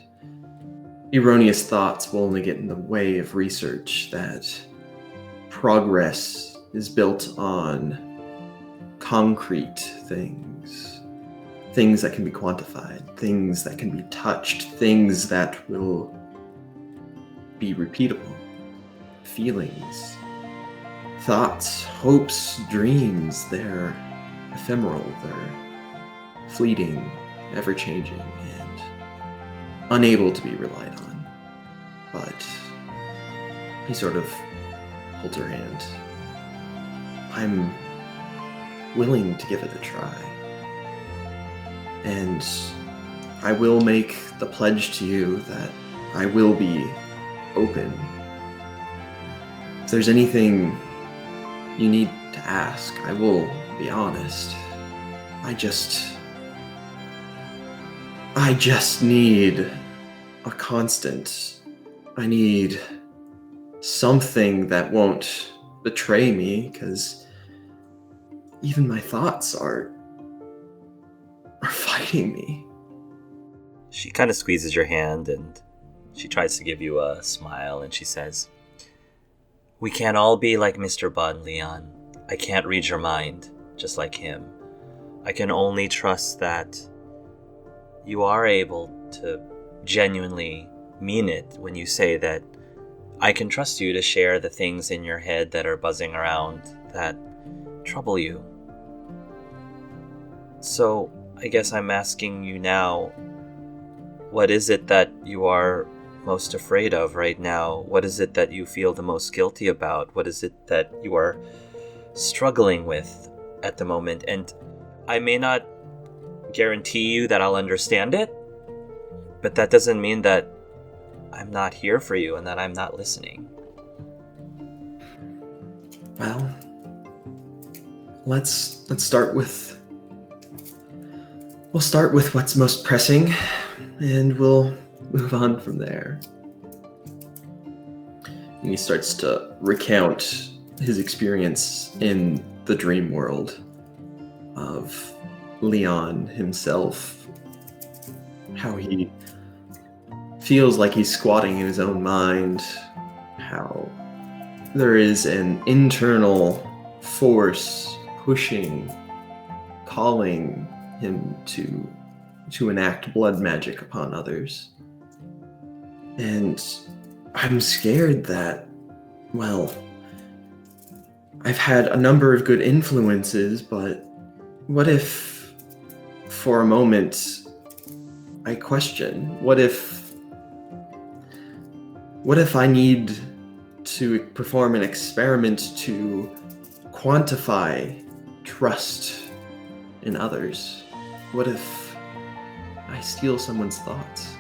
erroneous thoughts will only get in the way of research, that progress is built on concrete things that can be quantified, things that can be touched, things that will be repeatable, feelings, thoughts, hopes, dreams. They're ephemeral, they're fleeting, ever-changing, and unable to be relied on. But he sort of holds her hand. I'm willing to give it a try. And I will make the pledge to you that I will be open. If there's anything you need to ask, I will be honest. I just need a constant. I need something that won't betray me, because even my thoughts are are fighting me. She kind of squeezes your hand and she tries to give you a smile and she says, "We can't all be like Mr. Bun, Leon. I can't read your mind, just like him. I can only trust that you are able to genuinely mean it when you say that I can trust you to share the things in your head that are buzzing around that trouble you. So I guess I'm asking you now, what is it that you are most afraid of right now? What is it that you feel the most guilty about? What is it that you are struggling with at the moment?" And I may not guarantee you that I'll understand it, but that doesn't mean that I'm not here for you and that I'm not listening. Well, let's start with what's most pressing, and we'll move on from there. And he starts to recount his experience in the dream world of Leon himself, how he feels like he's squatting in his own mind, how there is an internal force pushing, calling him to enact blood magic upon others. And I'm scared that, well, I've had a number of good influences, but what if, for a moment, I question, what if I need to perform an experiment to quantify trust in others? What if I steal someone's thoughts?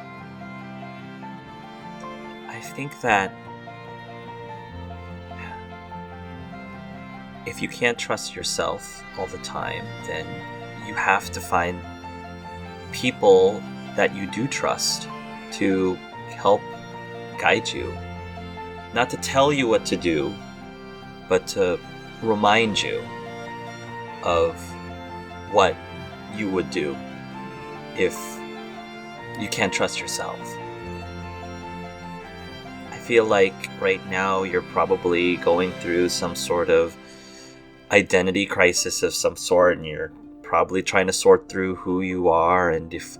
I think that if you can't trust yourself all the time, then you have to find people that you do trust to help guide you. Not to tell you what to do, but to remind you of what you would do if you can't trust yourself. I feel like right now you're probably going through some sort of identity crisis of some sort, and you're probably trying to sort through who you are and if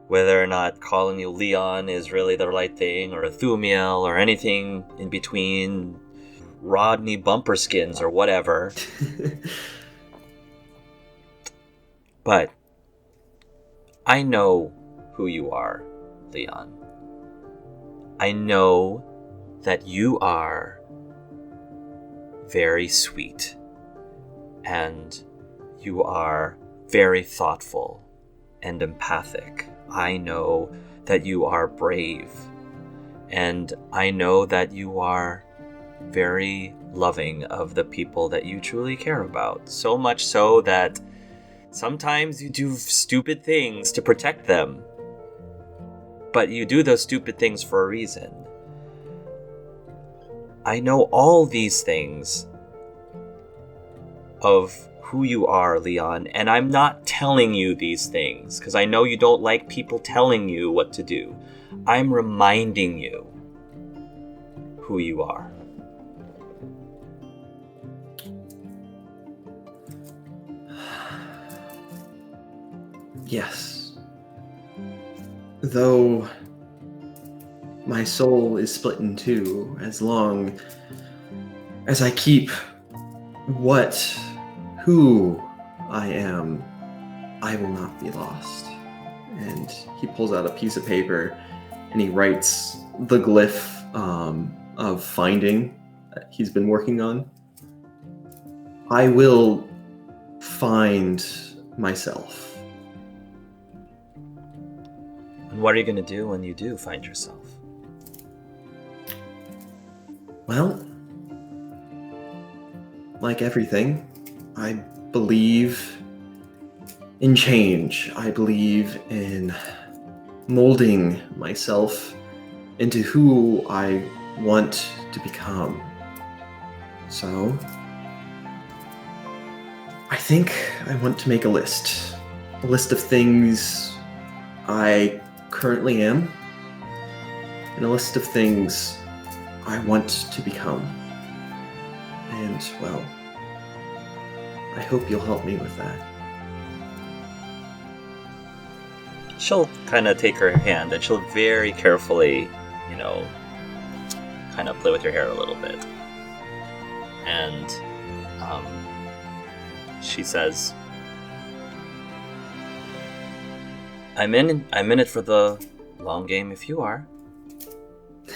whether or not calling you Leon is really the right thing, or Thumiel, or anything in between, Rodney Bumperskins or whatever. But I know who you are, Leon. I know that you are very sweet, and you are very thoughtful and empathic. I know that you are brave, and I know that you are very loving of the people that you truly care about. So much so that sometimes you do stupid things to protect them, but you do those stupid things for a reason. I know all these things of who you are, Leon, and I'm not telling you these things because I know you don't like people telling you what to do. I'm reminding you who you are. Yes. Though my soul is split in two, as long as I keep who I am, I will not be lost. And he pulls out a piece of paper and he writes the glyph of finding that he's been working on. I will find myself. And what are you going to do when you do find yourself? Well, like everything, I believe in change. I believe in molding myself into who I want to become. So, I think I want to make a list. a list of things I currently am, and a list of things I want to become. And, well, I hope you'll help me with that. She'll kind of take her hand and she'll very carefully, kind of play with your hair a little bit. And she says, I'm in it for the long game if you are.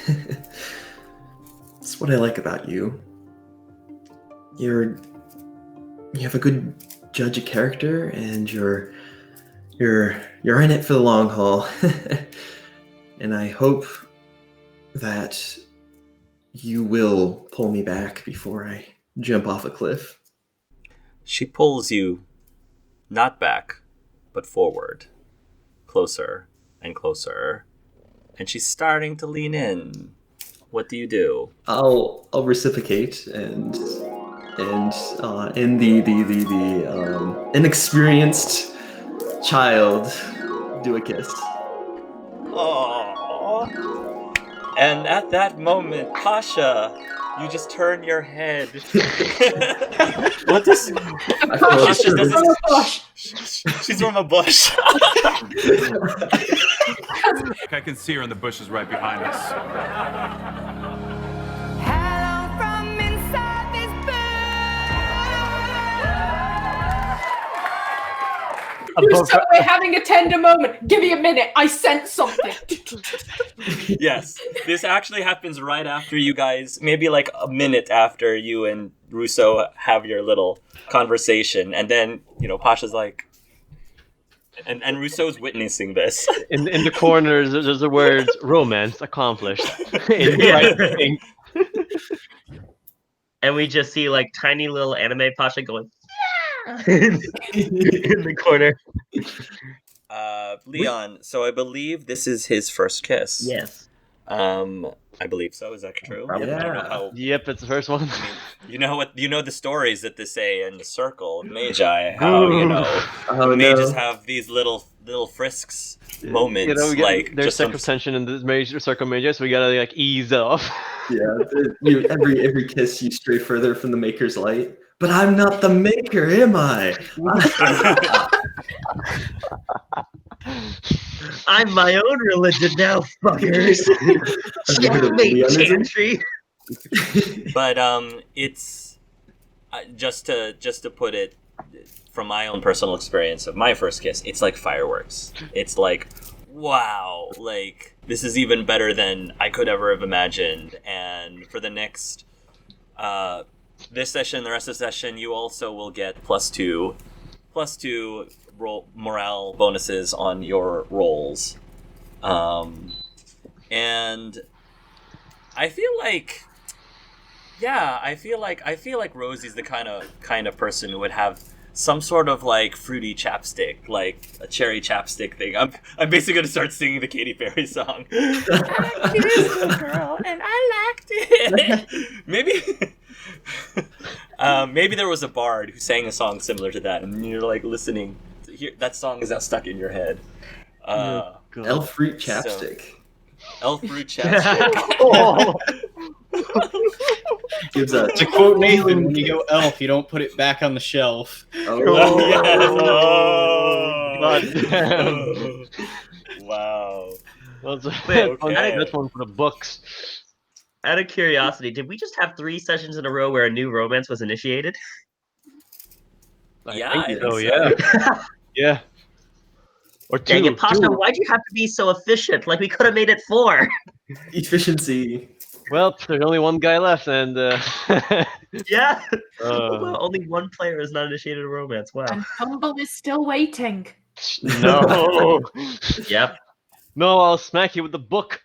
That's what I like about you. You have a good judge of character, and you're in it for the long haul. And I hope that you will pull me back before I jump off a cliff. She pulls you not back, but forward, closer and closer, and she's starting to lean in. What do you do? I'll reciprocate and in the inexperienced child do a kiss. Aww. And at that moment, Pasha, you just turn your head. What does Pasha does From a bush. She's from a bush. I can see her in the bushes right behind us. Hello from inside this Russo, we're having a tender moment. Give me a minute. I sense something. Yes, this actually happens right after you guys, maybe like a minute after you and Russo have your little conversation, and then Pasha's like, and Russo's witnessing this. In the corners, there's the words "romance accomplished." In bright pink. And we just see like tiny little anime Pasha going in the corner. Leon, so I believe this is his first kiss. Yes. I believe so. Is that true? Probably. I don't know how. Yep, it's the first one. You know the stories that they say in the circle of Magi, how Oh, mages no. have these little frisks moments, We get, like there's just some. circumtension in the major circle major, so we gotta like ease off. Yeah, every kiss you stray further from the maker's light. But I'm not the maker, am I? I'm my own religion now, fuckers. Checkmate, Chantry. But it's just to put it from my own personal experience of my first kiss, it's like fireworks. It's like, wow, like this is even better than I could ever have imagined. And for the next this session, the rest of the session, you also will get plus two roll morale bonuses on your rolls. And I feel like Rosie's the kind of person who would have some sort of like fruity chapstick, like a cherry chapstick thing. I'm basically gonna start singing the Katy Perry song. I kissed a girl and I liked it. Maybe there was a bard who sang a song similar to that, and you're like listening. That song is now stuck in your head. Elfroot chapstick. Elfroot chapstick. Gives a To quote Nathan, when you go elf, you don't put it back on the shelf. oh, Yes. God damn. Wow. That's okay. that's one for the books. Out of curiosity, did we just have 3 sessions in a row where a new romance was initiated? Yeah, I I think think so, so. yeah. Yeah. Or two. Dang it, Pasha, two. why'd you have to be so efficient? Like, we could have made it 4. efficiency. Well, there's only one guy left, and Yeah. Well, only one player has not initiated a romance. Wow. And Humble is still waiting. no, Yep. no, I'll smack you with the book.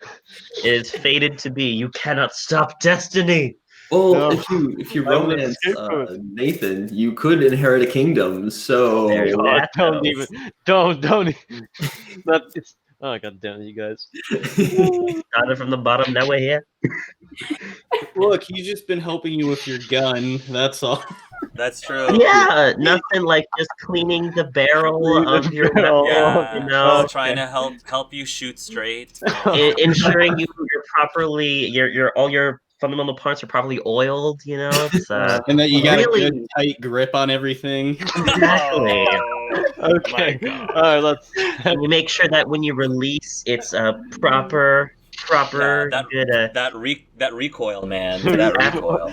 It is fated to be. You cannot stop destiny. Well, No. if you I will romance escape from it. Nathan, you could inherit a kingdom. So There you Oh, That don't goes. even, don't. Not it's. Oh god damn it, you guys. Started from the bottom, now we're here. Look, he's just been helping you with your gun. That's all. That's true. Yeah, nothing like just cleaning the barrel of your weapon, Yeah, you know, just trying to help you shoot straight. ensuring you're properly your all your fundamental parts are properly oiled. You know, it's And that you got really a good tight grip on everything. exactly. Okay. My God. All right, let's. And you make sure that when you release, it's a proper Yeah, good. that recoil, man. That recoil.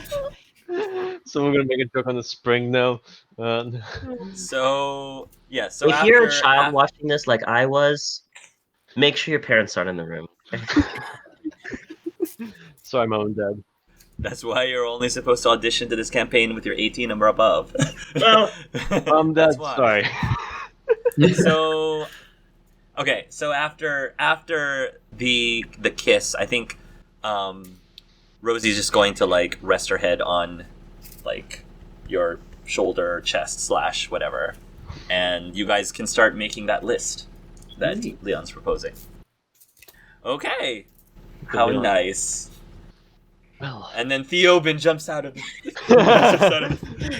So we're gonna make a joke on the spring now. So yeah. So If after, you're a child watching this, like I was, make sure your parents aren't in the room. Sorry, mom and dad. that's why you're only supposed to audition to this campaign with your 18 number above. Well, Mom, That's dad, why. sorry. So okay, so after the kiss, I think Rosie's just going to like rest her head on like your shoulder, chest / whatever, and you guys can start making that list that Leon's proposing. Okay, how Leon. nice. Well, And then Theobin jumps out of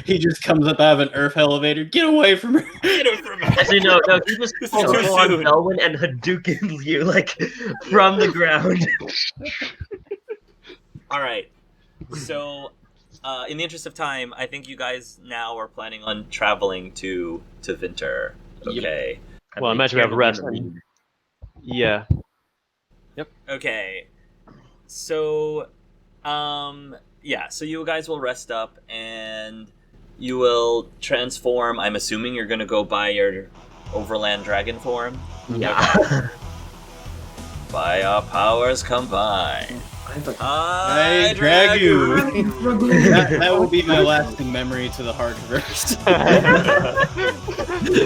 He just comes up out of an earth elevator. Get away from her! Get him from actually, no, he just This is pulled too on soon. Belwyn and Hadoukens you like from the ground. All right. So, in the interest of time, I think you guys now are planning on traveling to Vinter. Okay. well, imagine we have rest. Yeah. Okay. So, yeah. So you guys will rest up and you will transform. I'm assuming you're gonna go by your overland dragon form. Yeah. By our powers combined. I drag you. that will be my lasting memory to the Heartverse.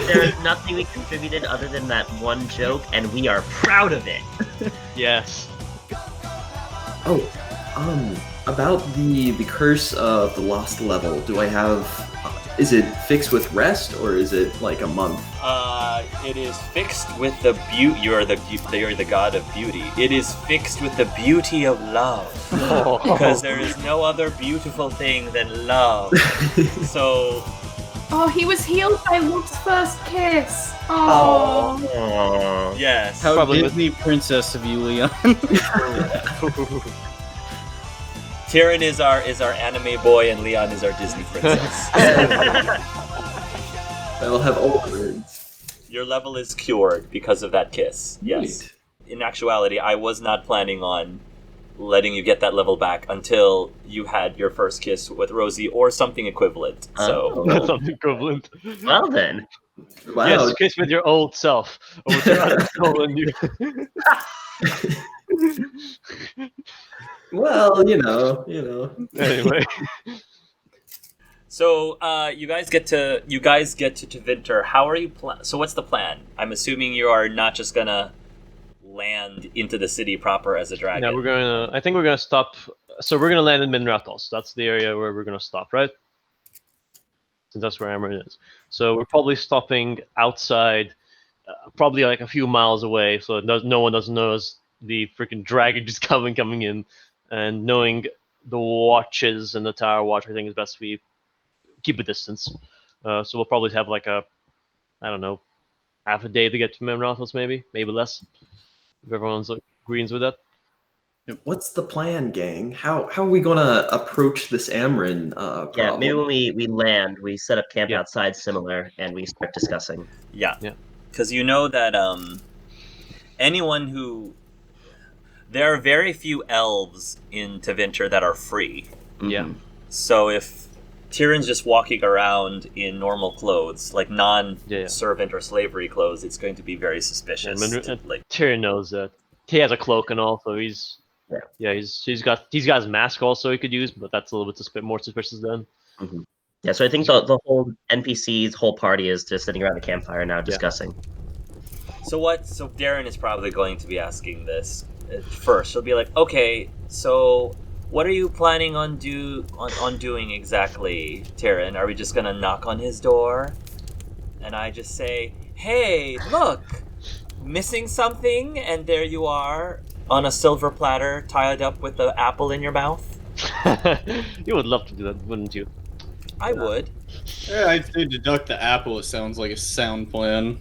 There is nothing we contributed other than that one joke, and we are proud of it. Yes. Oh, about the curse of the lost level. Do I have? Is it fixed with rest or is it like a month? It is fixed with the beauty. You're the god of beauty. It is fixed with the beauty of love, because there is no other beautiful thing than love. So, Oh, he was healed by Luke's first kiss. Oh. Aww. yes. How Probably Disney princess of you, Leon. Tyrion is our anime boy, and Leon is our Disney princess. I will have all the words. Your level is cured because of that kiss. Yes. Neat. In actuality, I was not planning on letting you get that level back until you had your first kiss with Rosie or something equivalent. So, Something equivalent. Well then. Wow. Yes, kiss with your old self. Or with your other soul in you. Well, you know. Anyway. so you guys get to Vinter. How are you? So what's the plan? I'm assuming you are not just gonna land into the city proper as a dragon. No, I think we're gonna stop. So we're gonna land in Minratos. That's the area where we're gonna stop, right? Since that's where Amarin is. So we're probably stopping outside, probably like a few miles away, so no one doesn't notice the freaking dragon just coming in. And knowing the watches and the tower watch, I think it's best we keep a distance. So we'll probably have like I don't know, half a day to get to Minratos, maybe less. If everyone's agrees with that. What's the plan, gang? How are we gonna approach this Amarin problem? Yeah, maybe when we land, we set up camp Yeah. outside similar, and we start discussing. Yeah. Yeah. Because you know that there are very few elves in Tevinter that are free. Yeah. So if Tyrion's just walking around in normal clothes, like non-servant or slavery clothes, it's going to be very suspicious. Tyrion knows that. He has a cloak and all, so he's got his mask also he could use, but that's a little bit more suspicious then. Mm-hmm. Yeah, so I think the whole NPC's whole party is just sitting around the campfire now discussing. So Darren is probably going to be asking this first. He'll be like, okay, so what are you planning on doing exactly, Tyrion? Are we just gonna knock on his door? And I just say, hey, look, missing something, and there you are on a silver platter tied up with the apple in your mouth. You would love to do that, wouldn't you? I would. Yeah, I'd say deduct the apple. It sounds like a sound plan.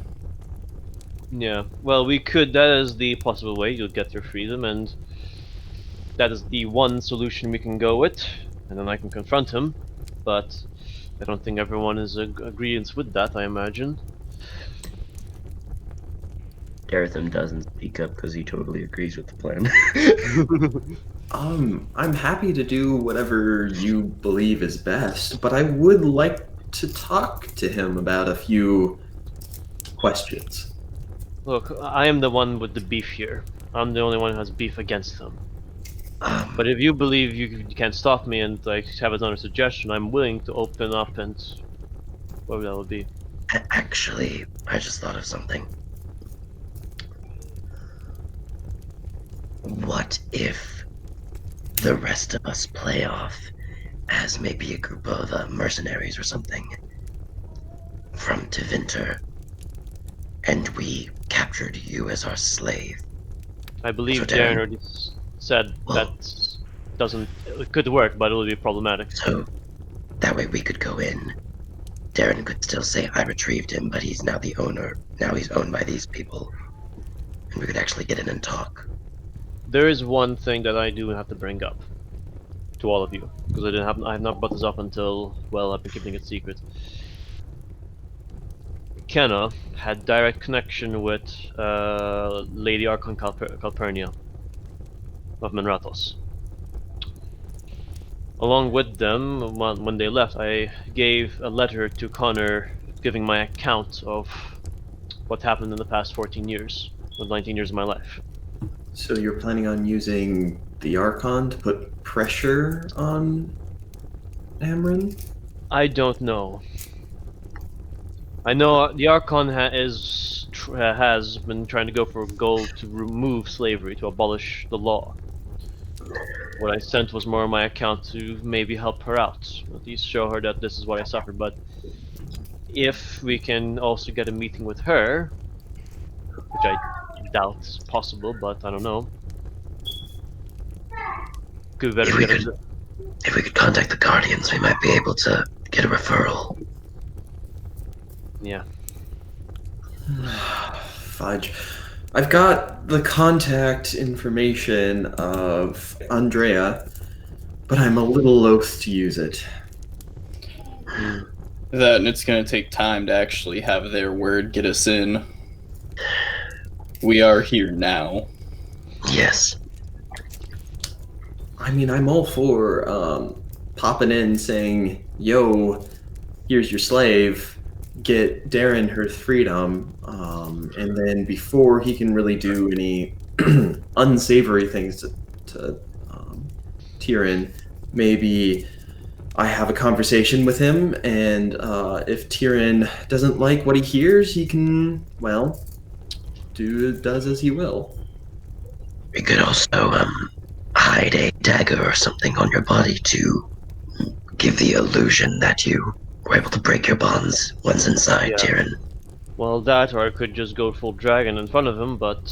Yeah. Well, we could. That is the possible way you'll get your freedom, and that is the one solution we can go with. And then I can confront him. But I don't think everyone is agreeance with that. I imagine. Daretham doesn't speak up because he totally agrees with the plan. I'm happy to do whatever you believe is best, but I would like to talk to him about a few questions. Look, I am the one with the beef here. I'm the only one who has beef against him. But if you believe you can't stop me and like have another suggestion, I'm willing to open up and whatever that would be. Actually, I just thought of something. What if the rest of us play off as maybe a group of mercenaries or something from Tevinter, and we captured you as our slave? I believe So Darren Darren- already said Well- that doesn't. It could work, but it will be problematic. So that way we could go in. Darren could still say, I retrieved him, but he's now the owner. Now he's owned by these people. And we could actually get in and talk. There is one thing that I do have to bring up to all of you because I have not brought this up until I've been keeping it secret. Kenna had direct connection with Lady Archon Calpurnia of Menratos. Along with them, when they left, I gave a letter to Connor giving my account of what happened in the past 14 years, or 19 years of my life. So you're planning on using the Archon to put pressure on Amryn? I don't know. I know the Archon has been trying to go for a goal to remove slavery, to abolish the law. What I sent was more on my account to maybe help her out, at least show her that this is what I suffered. But if we can also get a meeting with her, which I doubt is possible, but I don't know. Could be better to get her. If we could contact the Guardians, we might be able to get a referral. Yeah. Fudge. I've got the contact information of Andrea, but I'm a little loath to use it. That, and it's going to take time to actually have their word get us in. We are here now. Yes. I mean, I'm all for popping in saying, yo, here's your slave, get Darren her freedom, and then before he can really do any unsavory things to Tyrion, maybe I have a conversation with him, and if Tyrion doesn't like what he hears, he can, well, does as he will. We could also hide a dagger or something on your body to give the illusion that you were able to break your bonds once inside, Yeah. Tyrion. Well, that, or I could just go full dragon in front of him, but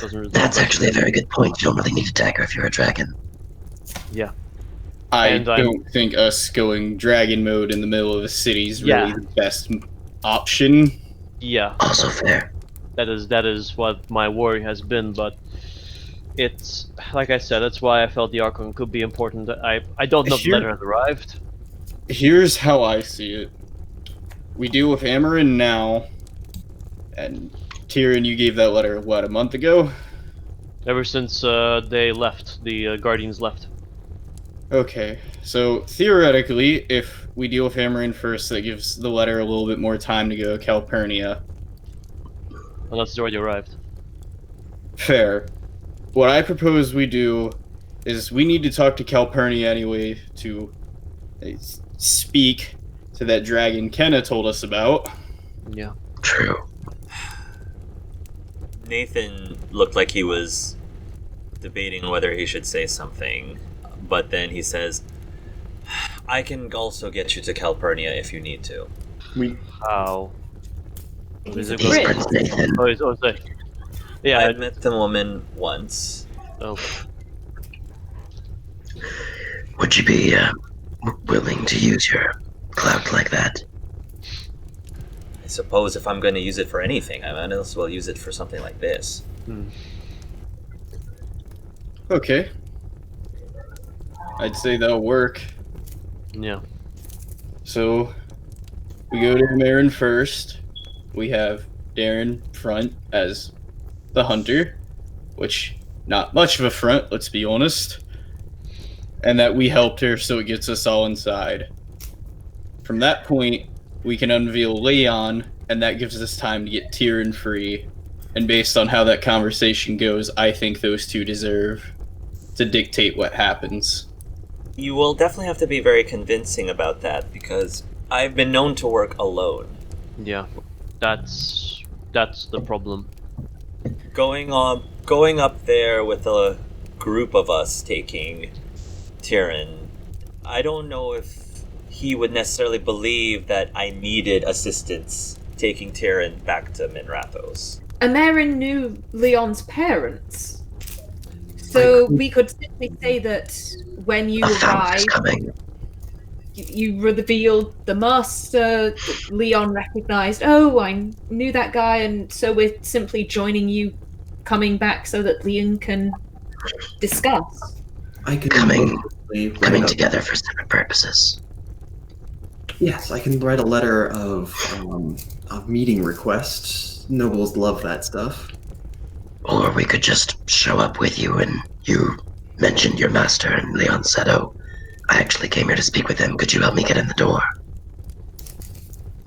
doesn't result. That's actually a very good point. You don't really need a dagger if you're a dragon. Yeah. I And I'm- don't think us going dragon mode in the middle of a city is really Yeah. the best option. Yeah. Also fair. That is what my worry has been, but it's like I said. That's why I felt the Archon could be important. I don't know if the Here- letter has arrived. Here's how I see it. We deal with Amarin now, and Tyrion, you gave that letter, what, a month ago? Ever since they left, the Guardians left. Okay, so theoretically, if we deal with Amarin first, that gives the letter a little bit more time to go Calpurnia. Unless it's already arrived. Fair. What I propose we do is we need to talk to Calpurnia anyway to speak to that dragon Kenna told us about. Yeah. True. Nathan looked like he was debating whether he should say something, but then he says, I can also get you to Calpurnia if you need to. How? He's Is a it He's Brit. Prince Nathan. Oh, yeah. I've met the woman once. Oh, Would you be willing to use your clout like that. I suppose if I'm going to use it for anything, I might as well use it for something like this. Okay. I'd say that'll work. Yeah. So we go to Marin first. We have Darren front as the hunter, which not much of a front, let's be honest. And that we helped her, so it gets us all inside. From that point, we can unveil Leon, and that gives us time to get Tyrion free. And based on how that conversation goes, I think those two deserve to dictate what happens. You will definitely have to be very convincing about that, because I've been known to work alone. Yeah. That's the problem. Going up there with a group of us taking Tyrion, I don't know if he would necessarily believe that I needed assistance taking Tyrion back to Minrathos. Amerin knew Leon's parents. So we could simply say that when you A famine is arrived, coming. you revealed the master, that Leon recognized, oh, I knew that guy, and so we're simply joining you coming back so that Leon can discuss. I can Coming write Coming a- together for separate purposes. Yes, I can write a letter of meeting requests. Nobles love that stuff. Or we could just show up with you and you mentioned your master and Leon said, oh, I actually came here to speak with him. Could you help me get in the door?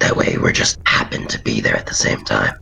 That way we're just happen to be there at the same time.